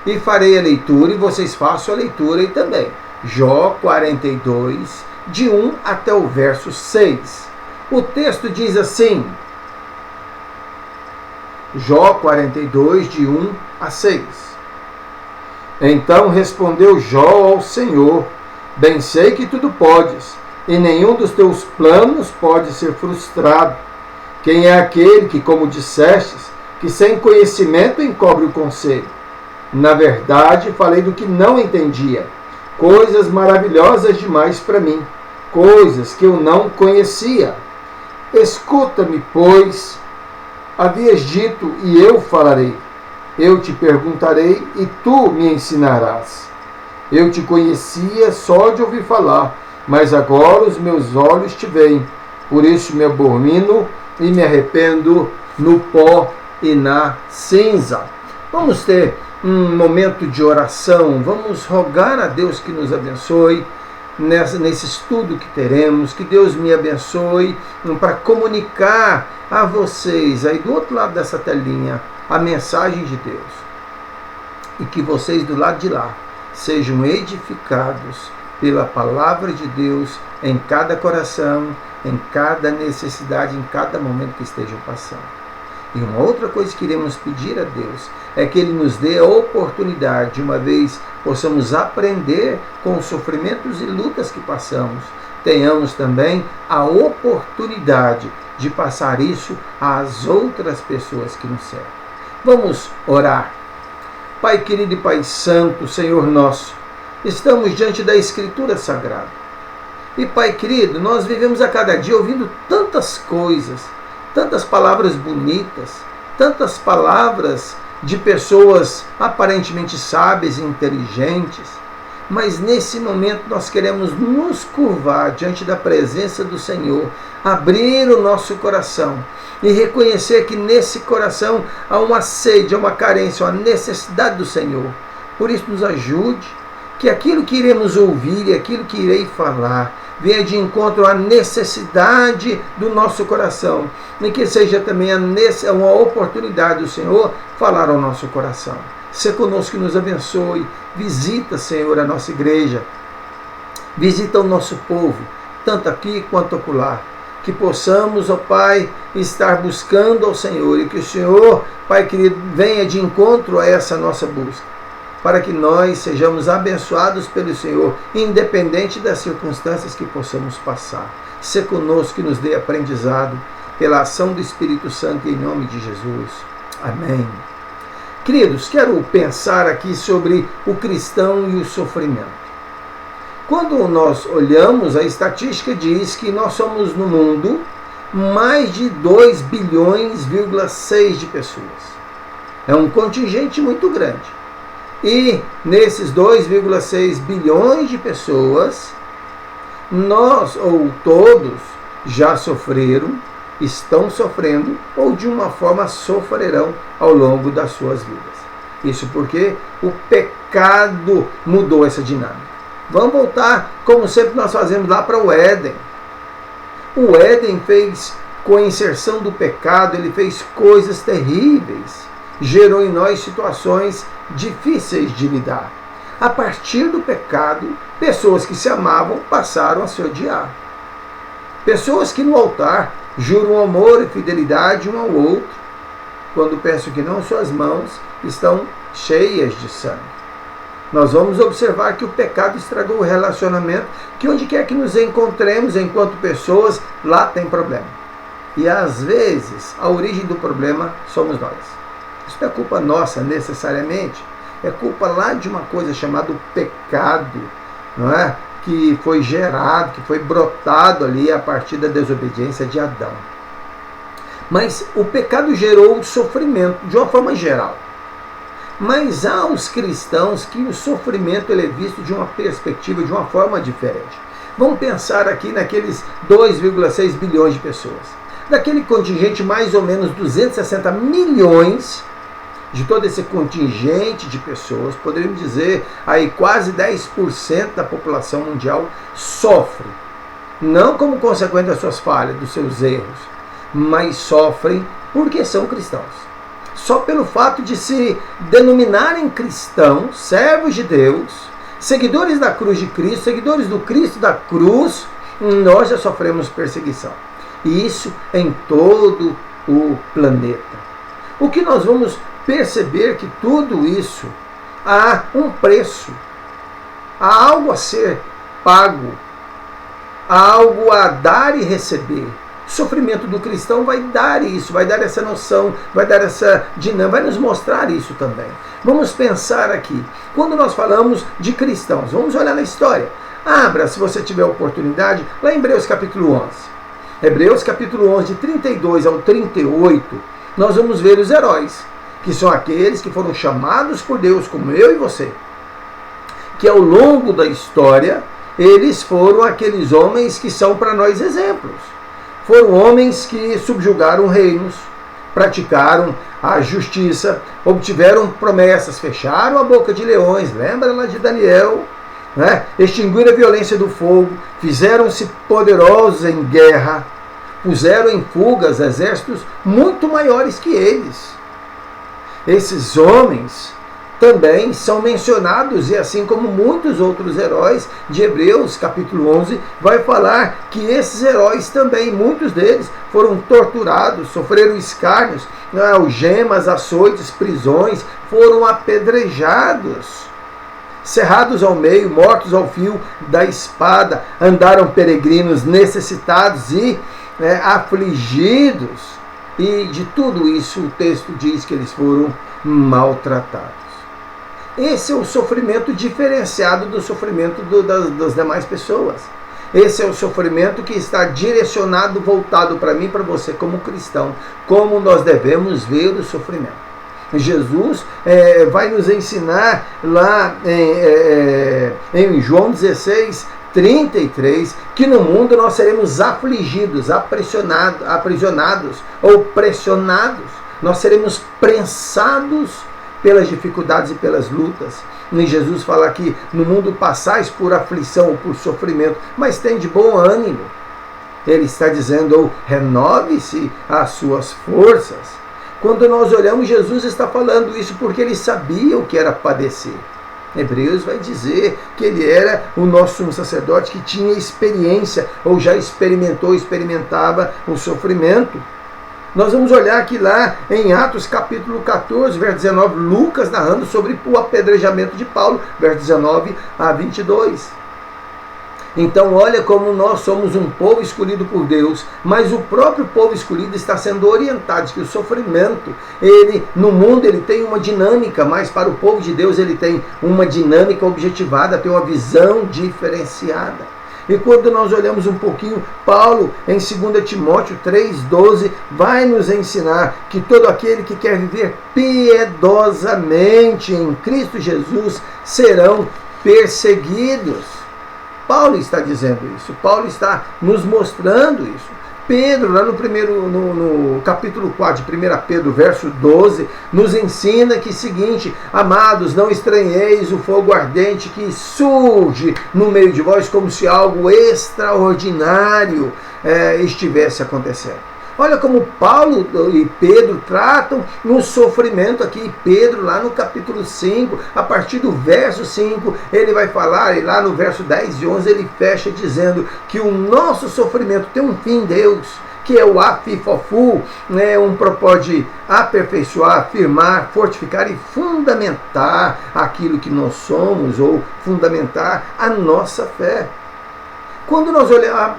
E farei a leitura e vocês façam a leitura aí também. Jó 42, de 1 até o verso 6. O texto diz assim, Jó 42, de 1 a 6. Então respondeu Jó ao Senhor: bem sei que tudo podes, e nenhum dos teus planos pode ser frustrado. Quem é aquele que, como dissestes, que sem conhecimento encobre o conselho? Na verdade, falei do que não entendia, coisas maravilhosas demais para mim, coisas que eu não conhecia. Escuta-me, pois, havias dito, e eu falarei. Eu te perguntarei, e tu me ensinarás. Eu te conhecia só de ouvir falar, mas agora os meus olhos te veem. Por isso me abomino e me arrependo no pó e na cinza. Vamos ter um momento de oração, vamos rogar a Deus que nos abençoe nesse estudo que teremos, que Deus me abençoe para comunicar a vocês aí do outro lado dessa telinha a mensagem de Deus, e que vocês do lado de lá sejam edificados pela palavra de Deus em cada coração, em cada necessidade, em cada momento que estejam passando. E uma outra coisa que iremos pedir a Deus é que Ele nos dê a oportunidade, de uma vez possamos aprender com os sofrimentos e lutas que passamos, tenhamos também a oportunidade de passar isso às outras pessoas que nos servem. Vamos orar. Pai querido e Pai santo, Senhor nosso, estamos diante da Escritura Sagrada. E Pai querido, nós vivemos a cada dia ouvindo tantas coisas, tantas palavras bonitas, tantas palavras de pessoas aparentemente sábias e inteligentes, mas nesse momento nós queremos nos curvar diante da presença do Senhor, abrir o nosso coração e reconhecer que nesse coração há uma sede, há uma carência, uma necessidade do Senhor. Por isso nos ajude, que aquilo que iremos ouvir e aquilo que irei falar venha de encontro à necessidade do nosso coração, e que seja também uma oportunidade do Senhor falar ao nosso coração. Se conosco, que nos abençoe. Visita, Senhor, a nossa igreja, visita o nosso povo, tanto aqui quanto acolá, que possamos, ó Pai, estar buscando ao Senhor, e que o Senhor, Pai querido, venha de encontro a essa nossa busca, para que nós sejamos abençoados pelo Senhor, independente das circunstâncias que possamos passar. Se conosco, que nos dê aprendizado pela ação do Espírito Santo, em nome de Jesus. Amém. Queridos, quero pensar aqui sobre o cristão e o sofrimento. Quando nós olhamos, a estatística diz que nós somos no mundo mais de 2,6 bilhões de pessoas. É um contingente muito grande. E nesses 2,6 bilhões de pessoas, nós ou todos já sofreram, estão sofrendo ou de uma forma sofrerão ao longo das suas vidas. Isso porque o pecado mudou essa dinâmica. Vamos voltar, como sempre nós fazemos, lá para o Éden. O Éden fez, com a inserção do pecado, ele fez coisas terríveis. Gerou em nós situações difíceis de lidar. A partir do pecado, pessoas que se amavam passaram a se odiar. Pessoas que no altar juram amor e fidelidade um ao outro, quando pensam que não, suas mãos estão cheias de sangue. Nós vamos observar que o pecado estragou o relacionamento, que onde quer que nos encontremos enquanto pessoas, lá tem problema. E às vezes a origem do problema somos nós. Isso não é culpa nossa necessariamente, é culpa lá de uma coisa chamada pecado, não é? Que foi gerado, que foi brotado ali a partir da desobediência de Adão. Mas o pecado gerou sofrimento de uma forma geral. Mas há os cristãos que o sofrimento ele é visto de uma perspectiva, de uma forma diferente. Vamos pensar aqui naqueles 2,6 bilhões de pessoas. Daquele contingente, mais ou menos 260 milhões, de todo esse contingente de pessoas, poderíamos dizer, aí quase 10% da população mundial sofre. Não como consequência das suas falhas, dos seus erros, mas sofrem porque são cristãos. Só pelo fato de se denominarem cristãos, servos de Deus, seguidores da cruz de Cristo, seguidores do Cristo da cruz, nós já sofremos perseguição. E isso em todo o planeta. O que nós vamos perceber que tudo isso há um preço, há algo a ser pago, há algo a dar e receber. O sofrimento do cristão vai dar isso, vai dar essa noção, vai dar essa dinâmica, vai nos mostrar isso também. Vamos pensar aqui, quando nós falamos de cristãos, vamos olhar na história. Abra, se você tiver oportunidade, lá em Hebreus capítulo 11. Hebreus capítulo 11, de 32 ao 38, nós vamos ver os heróis, que são aqueles que foram chamados por Deus, como eu e você, que ao longo da história, eles foram aqueles homens que são para nós exemplos. Foram homens que subjugaram reinos, praticaram a justiça, obtiveram promessas, fecharam a boca de leões, lembra lá de Daniel, né? Extinguiram a violência do fogo, fizeram-se poderosos em guerra, puseram em fugas exércitos muito maiores que eles. Esses homens também são mencionados, e assim como muitos outros heróis de Hebreus, capítulo 11, vai falar que esses heróis também, muitos deles, foram torturados, sofreram escárnios, algemas, açoites, prisões, foram apedrejados, cerrados ao meio, mortos ao fio da espada, andaram peregrinos necessitados e afligidos, e de tudo isso o texto diz que eles foram maltratados. Esse é o sofrimento diferenciado do sofrimento das demais pessoas. Esse é o sofrimento que está direcionado, voltado para mim, para você como cristão, como nós devemos ver o sofrimento. Jesus vai nos ensinar lá em João 16, 33, que no mundo nós seremos afligidos, aprisionados ou pressionados. Nós seremos prensados pelas dificuldades e pelas lutas. E Jesus fala que no mundo passais por aflição ou por sofrimento, mas tem de bom ânimo. Ele está dizendo, renove-se as suas forças. Quando nós olhamos, Jesus está falando isso porque ele sabia o que era padecer. Hebreus vai dizer que ele era o nosso sumo sacerdote que tinha experiência, ou já experimentava o sofrimento. Nós vamos olhar aqui lá em Atos capítulo 14, verso 19, Lucas narrando sobre o apedrejamento de Paulo, verso 19 a 22. Então olha como nós somos um povo escolhido por Deus, mas o próprio povo escolhido está sendo orientado de que o sofrimento, no mundo ele tem uma dinâmica, mas para o povo de Deus ele tem uma dinâmica objetivada, tem uma visão diferenciada. E quando nós olhamos um pouquinho, Paulo, em 2 Timóteo 3,12, vai nos ensinar que todo aquele que quer viver piedosamente em Cristo Jesus serão perseguidos. Paulo está dizendo isso, Paulo está nos mostrando isso. Pedro, lá no capítulo 4 de 1 Pedro, verso 12, nos ensina que seguinte, amados, não estranheis o fogo ardente que surge no meio de vós como se algo extraordinário estivesse acontecendo. Olha como Paulo e Pedro tratam no sofrimento aqui. Pedro, lá no capítulo 5, a partir do verso 5, ele vai falar, e lá no verso 10 e 11, ele fecha dizendo que o nosso sofrimento tem um fim, Deus, que é o afifofu, um propósito de aperfeiçoar, afirmar, fortificar e fundamentar aquilo que nós somos, ou fundamentar a nossa fé. Quando nós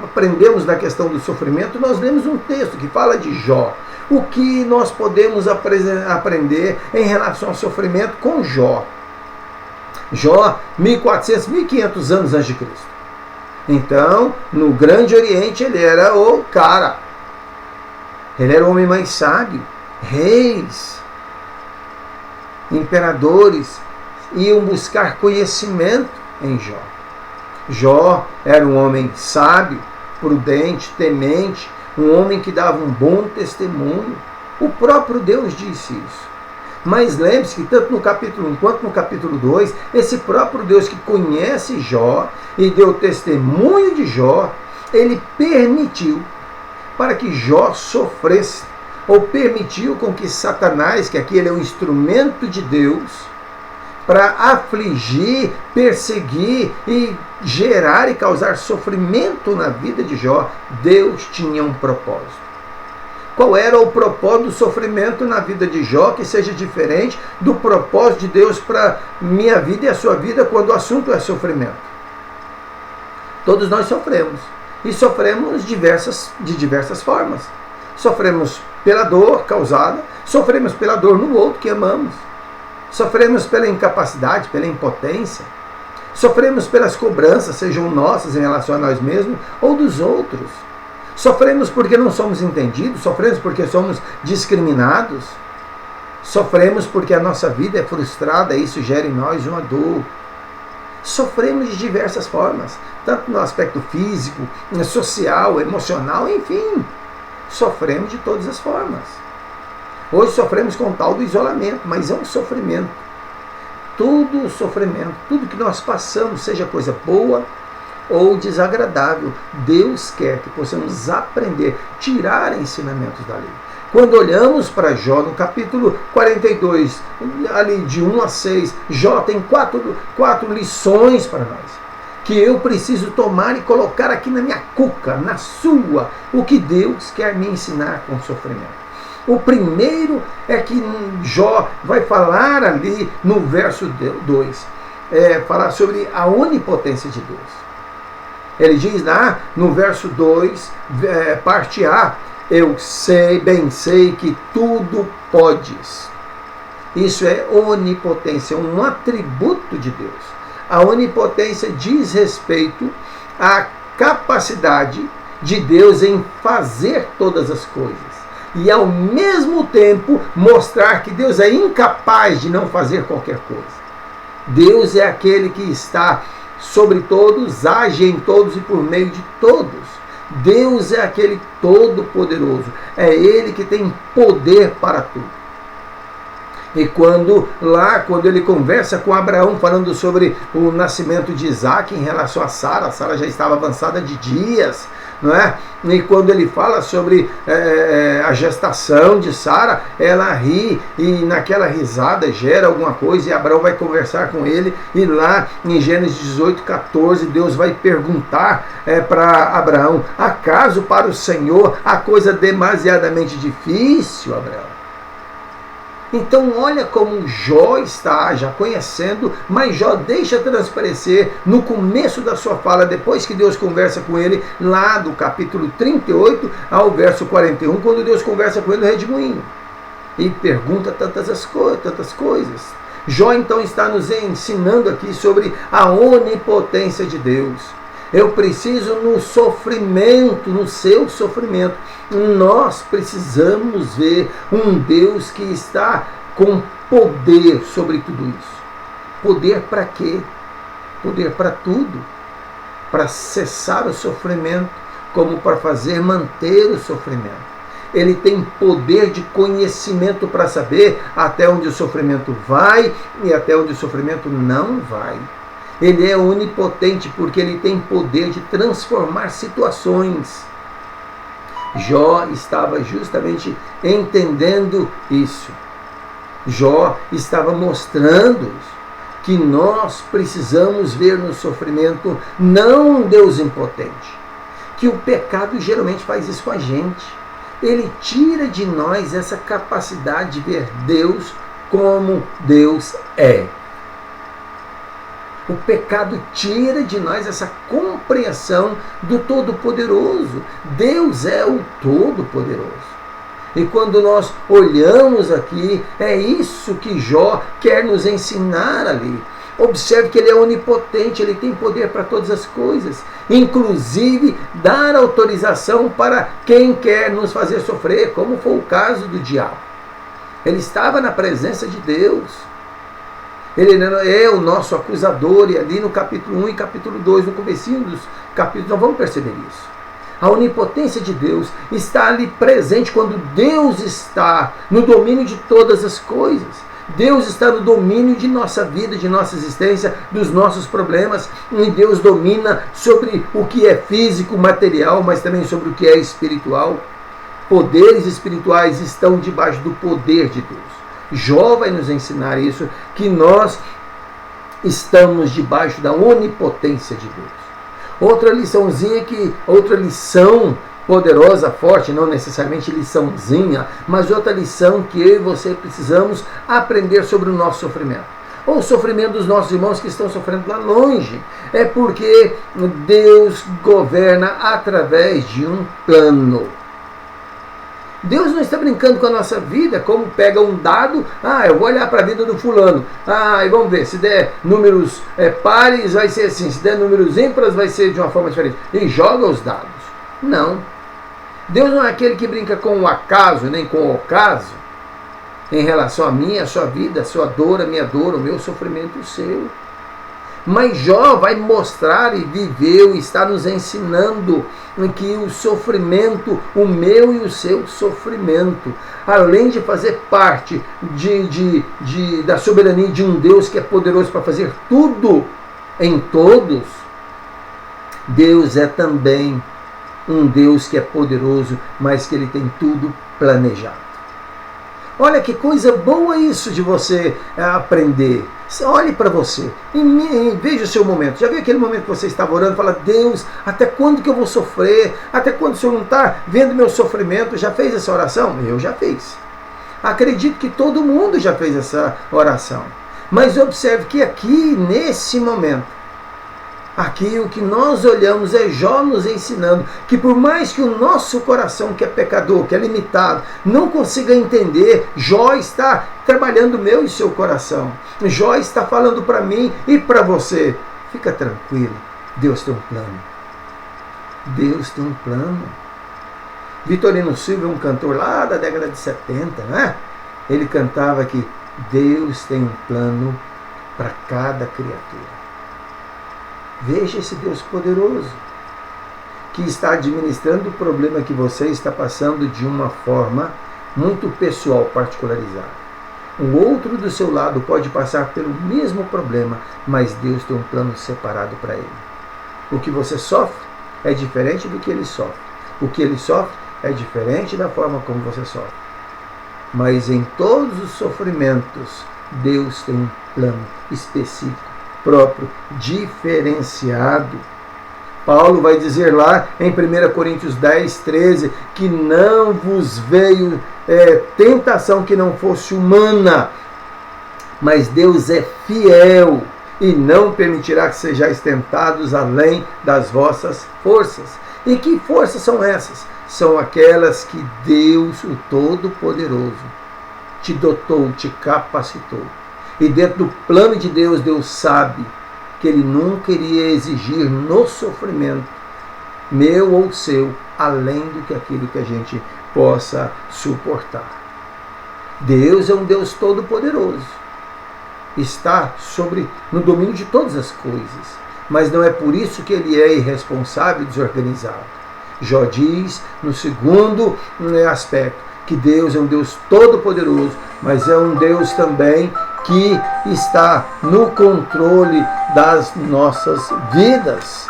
aprendemos na questão do sofrimento, nós lemos um texto que fala de Jó. O que nós podemos aprender em relação ao sofrimento com Jó? Jó, 1400, 1500 anos antes de Cristo. Então, no Grande Oriente, ele era o cara. Ele era o homem mais sábio. Reis, imperadores iam buscar conhecimento em Jó. Jó era um homem sábio, prudente, temente, um homem que dava um bom testemunho. O próprio Deus disse isso. Mas lembre-se que tanto no capítulo 1 quanto no capítulo 2, esse próprio Deus que conhece Jó e deu testemunho de Jó, ele permitiu para que Jó sofresse, ou permitiu com que Satanás, que aqui ele é um instrumento de Deus, para afligir, perseguir e gerar e causar sofrimento na vida de Jó, Deus tinha um propósito. Qual era o propósito do sofrimento na vida de Jó que seja diferente do propósito de Deus para minha vida e a sua vida quando o assunto é sofrimento? Todos nós sofremos. E sofremos de diversas formas. Sofremos pela dor causada, sofremos pela dor no outro que amamos. Sofremos pela incapacidade, pela impotência. Sofremos pelas cobranças, sejam nossas em relação a nós mesmos ou dos outros. Sofremos porque não somos entendidos, sofremos porque somos discriminados. Sofremos porque a nossa vida é frustrada e isso gera em nós uma dor. Sofremos de diversas formas, tanto no aspecto físico, social, emocional, enfim. Sofremos de todas as formas. Hoje sofremos com o tal do isolamento, mas é um sofrimento. Todo sofrimento, tudo que nós passamos, seja coisa boa ou desagradável, Deus quer que possamos aprender, tirar ensinamentos da lei. Quando olhamos para Jó, no capítulo 42, ali de 1 a 6, Jó tem quatro lições para nós, que eu preciso tomar e colocar aqui na minha cuca, na sua, o que Deus quer me ensinar com o sofrimento. O primeiro é que Jó vai falar ali no verso 2, falar sobre a onipotência de Deus. Ele diz lá no verso 2, parte A, eu bem sei que tudo podes. Isso é onipotência, um atributo de Deus. A onipotência diz respeito à capacidade de Deus em fazer todas as coisas. E ao mesmo tempo mostrar que Deus é incapaz de não fazer qualquer coisa. Deus é aquele que está sobre todos, age em todos e por meio de todos. Deus é aquele todo-poderoso. É Ele que tem poder para tudo. E quando ele conversa com Abraão, falando sobre o nascimento de Isaac em relação a Sara já estava avançada de dias, não é? E quando ele fala sobre a gestação de Sara, ela ri e naquela risada gera alguma coisa e Abraão vai conversar com ele e lá em Gênesis 18:14 Deus vai perguntar para Abraão: acaso para o Senhor a coisa demasiadamente difícil, Abraão? Então olha como Jó está já conhecendo, mas Jó deixa transparecer no começo da sua fala, depois que Deus conversa com ele, lá do capítulo 38 ao verso 41, quando Deus conversa com ele no redemoinho. E pergunta tantas coisas. Jó então está nos ensinando aqui sobre a onipotência de Deus. Eu preciso no sofrimento, no seu sofrimento, nós precisamos ver um Deus que está com poder sobre tudo isso. Poder para quê? Poder para tudo. Para cessar o sofrimento, como para fazer manter o sofrimento. Ele tem poder de conhecimento para saber até onde o sofrimento vai e até onde o sofrimento não vai. Ele é onipotente porque ele tem poder de transformar situações. Jó estava justamente entendendo isso. Jó estava mostrando que nós precisamos ver no sofrimento não um Deus impotente. Que o pecado geralmente faz isso com a gente. Ele tira de nós essa capacidade de ver Deus como Deus é. O pecado tira de nós essa compreensão do Todo-Poderoso. Deus é o Todo-Poderoso. E quando nós olhamos aqui, é isso que Jó quer nos ensinar ali. Observe que ele é onipotente, ele tem poder para todas as coisas, inclusive dar autorização para quem quer nos fazer sofrer, como foi o caso do diabo. Ele estava na presença de Deus. Ele é o nosso acusador, e ali no capítulo 1 e capítulo 2, no comecinho dos capítulos, nós vamos perceber isso. A onipotência de Deus está ali presente quando Deus está no domínio de todas as coisas. Deus está no domínio de nossa vida, de nossa existência, dos nossos problemas. E Deus domina sobre o que é físico, material, mas também sobre o que é espiritual. Poderes espirituais estão debaixo do poder de Deus. Jó vai nos ensinar isso, que nós estamos debaixo da onipotência de Deus. Outra lição poderosa, forte, não necessariamente liçãozinha, mas outra lição que eu e você precisamos aprender sobre o nosso sofrimento. Ou o sofrimento dos nossos irmãos que estão sofrendo lá longe. É porque Deus governa através de um plano. Deus não está brincando com a nossa vida, como pega um dado, eu vou olhar para a vida do fulano, e vamos ver, se der números pares vai ser assim, se der números ímpares vai ser de uma forma diferente, e joga os dados. Não. Deus não é aquele que brinca com o acaso, nem com o ocaso, em relação a mim, a sua vida, a sua dor, a minha dor, o meu sofrimento, o seu. Mas Jó vai mostrar e viveu, está nos ensinando que o sofrimento, o meu e o seu sofrimento, além de fazer parte da soberania de um Deus que é poderoso para fazer tudo em todos, Deus é também um Deus que é poderoso, mas que Ele tem tudo planejado. Olha que coisa boa isso de você aprender. Olhe para você e veja o seu momento. Já viu aquele momento que você estava orando e fala: Deus, até quando que eu vou sofrer? Até quando o Senhor não está vendo meu sofrimento? Já fez essa oração? Eu já fiz. Acredito que todo mundo já fez essa oração. Mas observe que aqui, nesse momento, aqui o que nós olhamos é Jó nos ensinando que por mais que o nosso coração, que é pecador, que é limitado, não consiga entender, Jó está trabalhando o meu e seu coração. Jó está falando para mim e para você: fica tranquilo, Deus tem um plano. Deus tem um plano. Vitorino Silva, um cantor lá da década de 70, né? Ele cantava que Deus tem um plano para cada criatura. Veja esse Deus poderoso que está administrando o problema que você está passando de uma forma muito pessoal, particularizada. O outro do seu lado pode passar pelo mesmo problema, mas Deus tem um plano separado para ele. O que você sofre é diferente do que ele sofre. O que ele sofre é diferente da forma como você sofre. Mas em todos os sofrimentos, Deus tem um plano específico, próprio, diferenciado. Paulo vai dizer lá em 1 Coríntios 10, 13, que não vos veio tentação que não fosse humana, mas Deus é fiel e não permitirá que sejais tentados além das vossas forças. E que forças são essas? São aquelas que Deus, o Todo-Poderoso, te dotou, te capacitou. E dentro do plano de Deus, Deus sabe que Ele nunca iria exigir no sofrimento, meu ou seu, além do que aquilo que a gente possa suportar. Deus é um Deus todo-poderoso. Está no domínio de todas as coisas. Mas não é por isso que Ele é irresponsável e desorganizado. Jó diz, no segundo aspecto, que Deus é um Deus todo-poderoso, mas é um Deus também que está no controle das nossas vidas.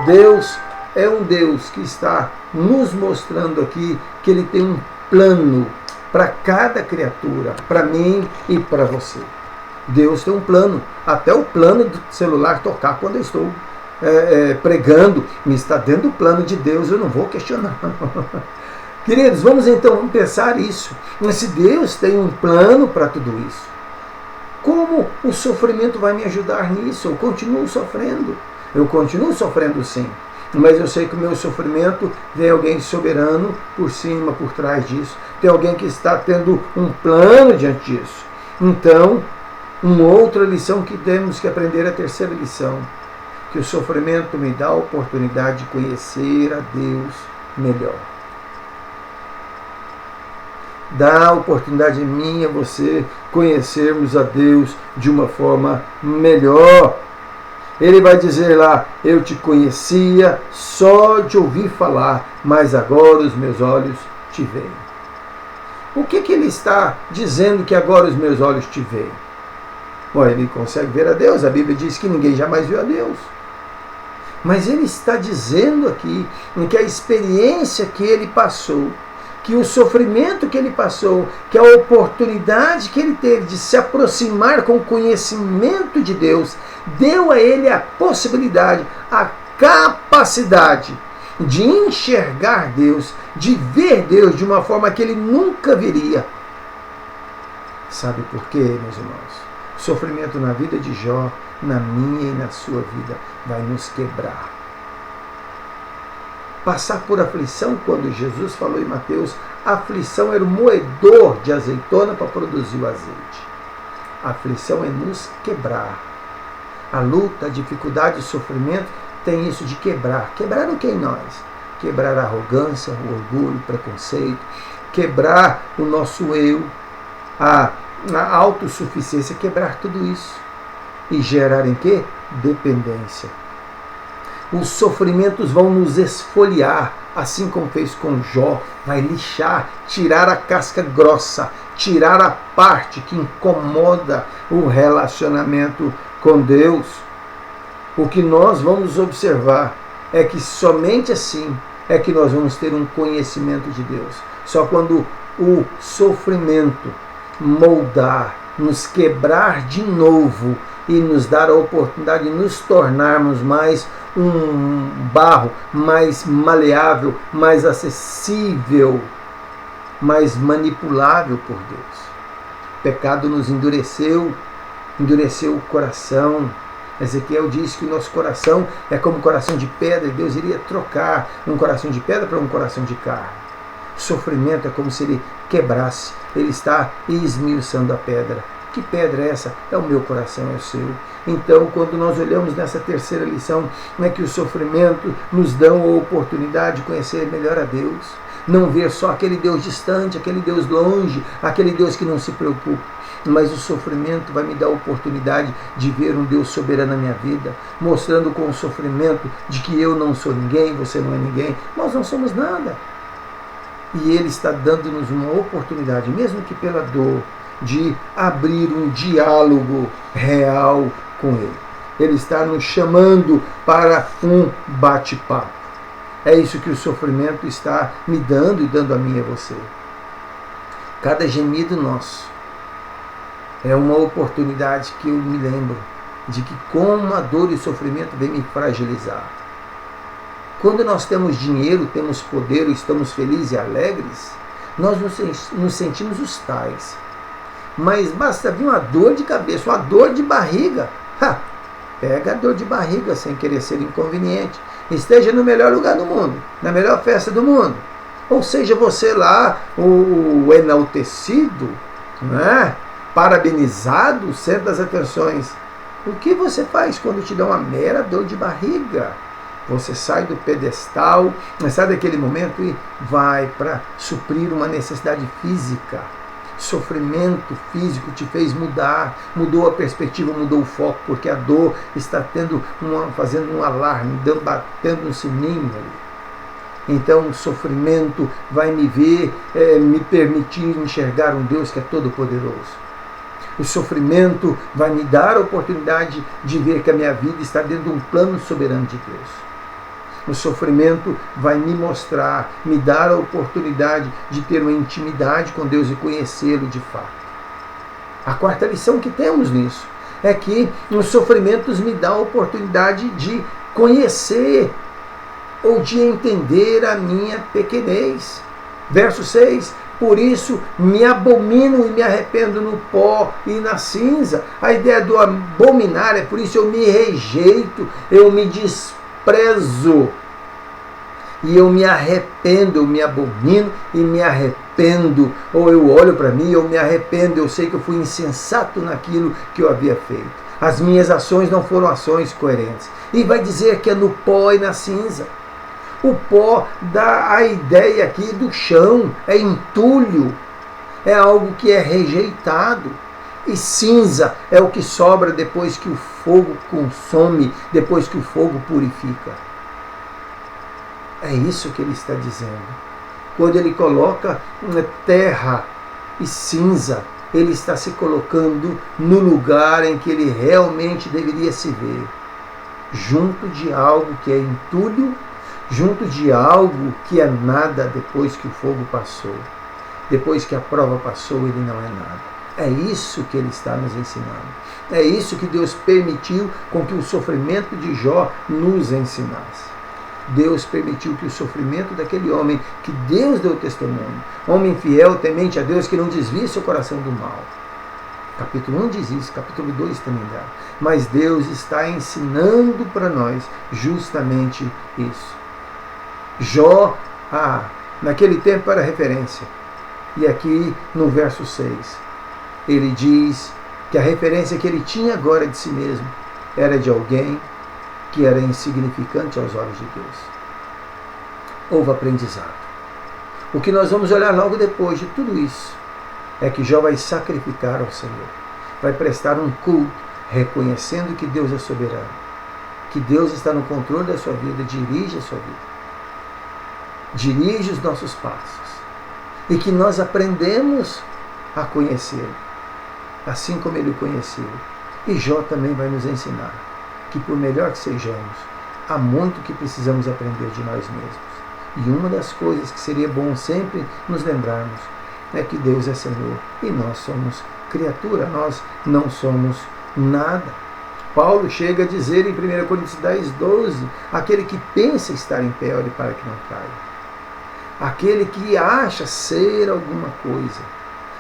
Deus é um Deus que está nos mostrando aqui que Ele tem um plano para cada criatura, para mim e para você. Deus tem um plano, até o plano do celular tocar quando eu estou pregando, me está dentro do plano de Deus, eu não vou questionar. Queridos, vamos então pensar isso. Se Deus tem um plano para tudo isso, como o sofrimento vai me ajudar nisso? Eu continuo sofrendo. Eu continuo sofrendo sim. Mas eu sei que o meu sofrimento tem alguém soberano por cima, por trás disso. Tem alguém que está tendo um plano diante disso. Então, uma outra lição que temos que aprender é a terceira lição. Que o sofrimento me dá a oportunidade de conhecer a Deus melhor. Dá a oportunidade a mim e a você conhecermos a Deus de uma forma melhor. Ele vai dizer lá: eu te conhecia só de ouvir falar, mas agora os meus olhos te veem. O que ele está dizendo que agora os meus olhos te veem? Bom, ele consegue ver a Deus, a Bíblia diz que ninguém jamais viu a Deus. Mas ele está dizendo aqui que a experiência que ele passou, que o sofrimento que ele passou, que a oportunidade que ele teve de se aproximar com o conhecimento de Deus, deu a ele a possibilidade, a capacidade de enxergar Deus, de ver Deus de uma forma que ele nunca veria. Sabe por quê, meus irmãos? O sofrimento na vida de Jó, na minha e na sua vida, vai nos quebrar. Passar por aflição, quando Jesus falou em Mateus, a aflição era o moedor de azeitona para produzir o azeite. A aflição é nos quebrar. A luta, a dificuldade, o sofrimento tem isso de quebrar. Quebrar o que em nós? Quebrar a arrogância, o orgulho, o preconceito, quebrar o nosso eu, a autossuficiência, quebrar tudo isso. e gerar em quê? Dependência. Os sofrimentos vão nos esfoliar, assim como fez com Jó, vai lixar, tirar a casca grossa, tirar a parte que incomoda o relacionamento com Deus. O que nós vamos observar é que somente assim é que nós vamos ter um conhecimento de Deus. Só quando o sofrimento moldar, nos quebrar de novo e nos dar a oportunidade de nos tornarmos mais um barro, mais maleável, mais acessível, mais manipulável por Deus. O pecado nos endureceu o coração. Ezequiel diz que o nosso coração é como um coração de pedra, e Deus iria trocar um coração de pedra para um coração de carne. O sofrimento é como se ele quebrasse, ele está esmiuçando a pedra. Que pedra é essa? É o meu coração, é o seu. Então, quando nós olhamos nessa terceira lição, é que o sofrimento nos dá a oportunidade de conhecer melhor a Deus. Não ver só aquele Deus distante, aquele Deus longe, aquele Deus que não se preocupa. Mas o sofrimento vai me dar a oportunidade de ver um Deus soberano na minha vida, mostrando com o sofrimento de que eu não sou ninguém, você não é ninguém, nós não somos nada. E Ele está dando-nos uma oportunidade, mesmo que pela dor, de abrir um diálogo real com Ele. Ele está nos chamando para um bate-papo. É isso que o sofrimento está me dando e dando a mim e a você. Cada gemido nosso é uma oportunidade que eu me lembro de que como a dor e o sofrimento vem me fragilizar. Quando nós temos dinheiro, temos poder, estamos felizes e alegres, nós nos sentimos os tais. Mas basta vir uma dor de cabeça, uma dor de barriga. Pega a dor de barriga sem querer ser inconveniente. Esteja no melhor lugar do mundo, na melhor festa do mundo. Ou seja, você lá, o enaltecido, né? Parabenizado, centro das atenções. O que você faz quando te dá uma mera dor de barriga? Você sai do pedestal, sai daquele momento e vai para suprir uma necessidade física. Sofrimento físico te fez mudar, mudou a perspectiva, mudou o foco, porque a dor está fazendo um alarme, batendo um sininho ali. Então o sofrimento vai me permitir enxergar um Deus que é todo poderoso. O sofrimento vai me dar a oportunidade de ver que a minha vida está dentro de um plano soberano de Deus. O sofrimento vai me mostrar, me dar a oportunidade de ter uma intimidade com Deus e conhecê-lo de fato. A quarta lição que temos nisso é que os sofrimentos me dão a oportunidade de conhecer ou de entender a minha pequenez. Verso 6. Por isso me abomino e me arrependo no pó e na cinza. A ideia do abominar é por isso eu me rejeito, eu me desprezo. E eu me arrependo, eu me abomino e me arrependo. Ou eu olho para mim e eu me arrependo, eu sei que eu fui insensato naquilo que eu havia feito. As minhas ações não foram ações coerentes. E vai dizer que é no pó e na cinza. O pó dá a ideia aqui do chão, é entulho, é algo que é rejeitado. E cinza é o que sobra depois que o fogo consome, depois que o fogo purifica. É isso que ele está dizendo. Quando ele coloca terra e cinza, ele está se colocando no lugar em que ele realmente deveria se ver. Junto de algo que é entulho, junto de algo que é nada depois que o fogo passou. Depois que a prova passou, ele não é nada. É isso que ele está nos ensinando. É isso que Deus permitiu com que o sofrimento de Jó nos ensinasse. Deus permitiu que o sofrimento daquele homem, que Deus deu testemunho, homem fiel, temente a Deus, que não desvie seu coração do mal. Capítulo 1 diz isso, capítulo 2 também dá. Mas Deus está ensinando para nós justamente isso. Jó, naquele tempo era referência. E aqui no verso 6, ele diz que a referência que ele tinha agora de si mesmo era de alguém que era insignificante aos olhos de Deus. Houve aprendizado. O que nós vamos olhar logo depois de tudo isso é que Jó vai sacrificar ao Senhor, vai prestar um culto reconhecendo que Deus é soberano, que Deus está no controle da sua vida, dirige a sua vida, dirige os nossos passos, e que nós aprendemos a conhecê-lo, assim como ele o conheceu. E Jó também vai nos ensinar que, por melhor que sejamos, há muito que precisamos aprender de nós mesmos. E uma das coisas que seria bom sempre nos lembrarmos é que Deus é Senhor e nós somos criatura, nós não somos nada. Paulo chega a dizer em 1 Coríntios 10:12, aquele que pensa estar em pé, olhe para que não caia. Aquele que acha ser alguma coisa,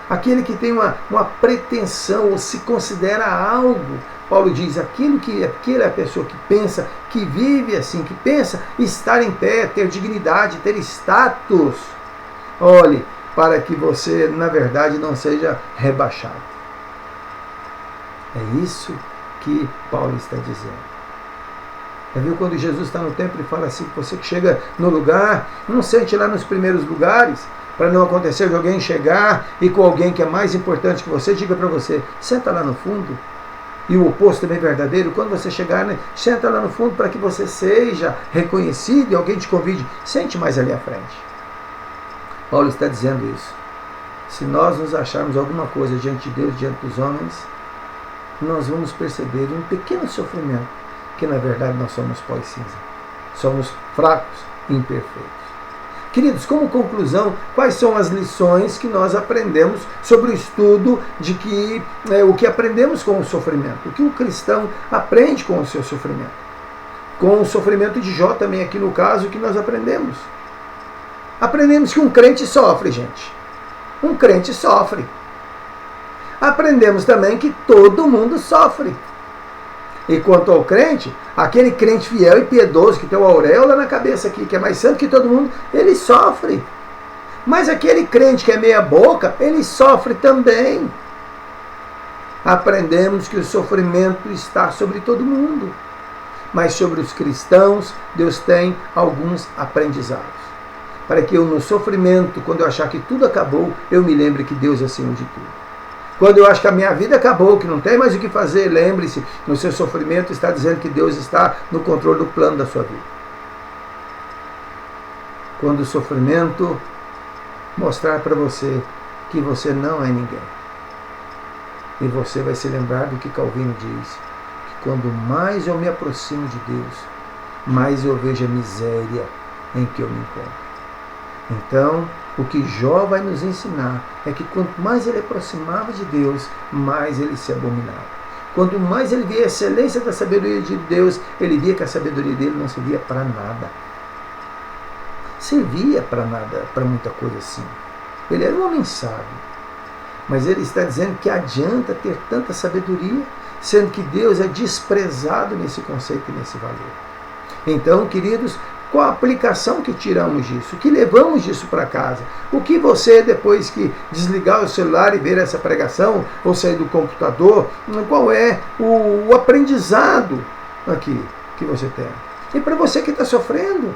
aquele que tem uma pretensão ou se considera algo. Paulo diz, aquela pessoa que pensa, que vive assim, que pensa estar em pé, ter dignidade, ter status. Olhe, para que você, na verdade, não seja rebaixado. É isso que Paulo está dizendo. Viu quando Jesus está no templo e fala assim, você que chega no lugar, não sente lá nos primeiros lugares, para não acontecer de alguém chegar e com alguém que é mais importante que você, diga para você, senta lá no fundo. E o oposto também é verdadeiro, quando você chegar, né, senta lá no fundo para que você seja reconhecido e alguém te convide, sente mais ali à frente. Paulo está dizendo isso. Se nós nos acharmos alguma coisa diante de Deus, diante dos homens, nós vamos perceber um pequeno sofrimento, que na verdade nós somos pó e cinza. Somos fracos e imperfeitos. Queridos, como conclusão, quais são as lições que nós aprendemos sobre o estudo de que o que aprendemos com o sofrimento? O que o cristão aprende com o seu sofrimento? Com o sofrimento de Jó também aqui no caso, o que nós aprendemos? Aprendemos que um crente sofre, gente. Um crente sofre. Aprendemos também que todo mundo sofre. E quanto ao crente, aquele crente fiel e piedoso que tem uma auréola na cabeça aqui, que é mais santo que todo mundo, ele sofre. Mas aquele crente que é meia boca, ele sofre também. Aprendemos que o sofrimento está sobre todo mundo. Mas sobre os cristãos, Deus tem alguns aprendizados. Para que eu no sofrimento, quando eu achar que tudo acabou, eu me lembre que Deus é Senhor de tudo. Quando eu acho que a minha vida acabou, que não tem mais o que fazer, lembre-se, no seu sofrimento está dizendo que Deus está no controle do plano da sua vida. Quando o sofrimento mostrar para você que você não é ninguém. E você vai se lembrar do que Calvino diz, que quando mais eu me aproximo de Deus, mais eu vejo a miséria em que eu me encontro. Então, o que Jó vai nos ensinar é que quanto mais ele aproximava de Deus, mais ele se abominava. Quanto mais ele via a excelência da sabedoria de Deus, ele via que a sabedoria dele não servia para nada. Servia para nada, para muita coisa assim. Ele era um homem sábio. Mas ele está dizendo que adianta ter tanta sabedoria, sendo que Deus é desprezado nesse conceito e nesse valor. Então, queridos, qual a aplicação que tiramos disso? O que levamos disso para casa? O que você, depois que desligar o celular e ver essa pregação, ou sair do computador, qual é o aprendizado aqui que você tem? E para você que está sofrendo,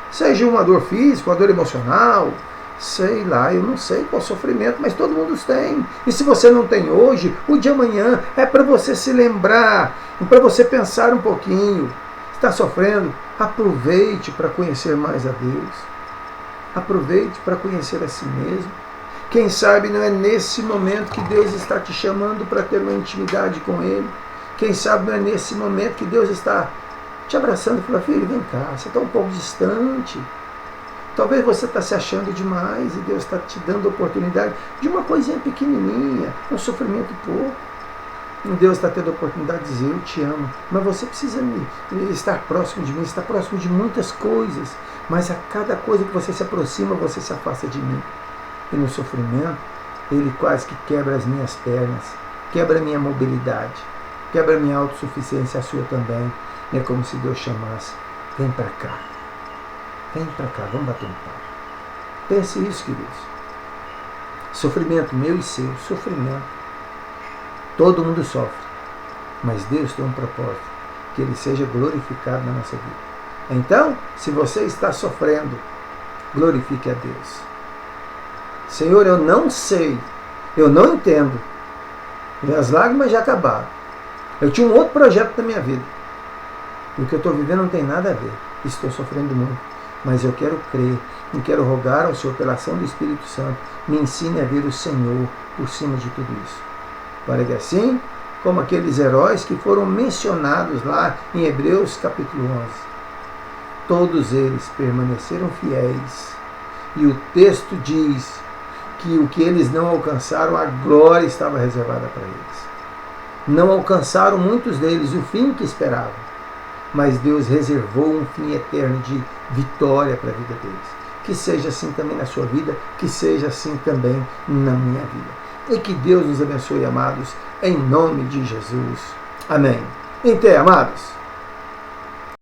seja uma dor física, uma dor emocional, sei lá, eu não sei qual sofrimento, mas todo mundo tem. E se você não tem hoje, o de amanhã é para você se lembrar, para você pensar um pouquinho. Está sofrendo? Aproveite para conhecer mais a Deus. Aproveite para conhecer a si mesmo. Quem sabe não é nesse momento que Deus está te chamando para ter uma intimidade com Ele. Quem sabe não é nesse momento que Deus está te abraçando e falando, filho, vem cá, você está um pouco distante. Talvez você está se achando demais e Deus está te dando a oportunidade de uma coisinha pequenininha, um sofrimento pouco. Deus está tendo a oportunidade de dizer, eu te amo, mas você precisa estar próximo de mim, estar próximo de muitas coisas, mas a cada coisa que você se aproxima, você se afasta de mim. E no sofrimento, Ele quase que quebra as minhas pernas, quebra a minha mobilidade, quebra a minha autossuficiência, a sua também. É como se Deus chamasse, vem para cá, vamos bater um papo. Pense isso, queridos. Sofrimento meu e seu, sofrimento. Todo mundo sofre, mas Deus tem um propósito, que Ele seja glorificado na nossa vida. Então, se você está sofrendo, glorifique a Deus. Senhor, eu não sei, eu não entendo, minhas lágrimas já acabaram, Eu tinha um outro projeto na minha vida. E o que eu estou vivendo não tem nada a ver. Estou sofrendo muito. Mas eu quero crer. E quero rogar ao Senhor, pela ação do Espírito Santo, me ensine a ver o Senhor por cima de tudo isso. Para que assim, como aqueles heróis que foram mencionados lá em Hebreus capítulo 11, todos eles permaneceram fiéis. E o texto diz que o que eles não alcançaram, a glória estava reservada para eles. Não alcançaram muitos deles o fim que esperavam, mas Deus reservou um fim eterno de vitória para a vida deles. Que seja assim também na sua vida, que seja assim também na minha vida. E que Deus nos abençoe, amados, em nome de Jesus. Amém. Então, amados,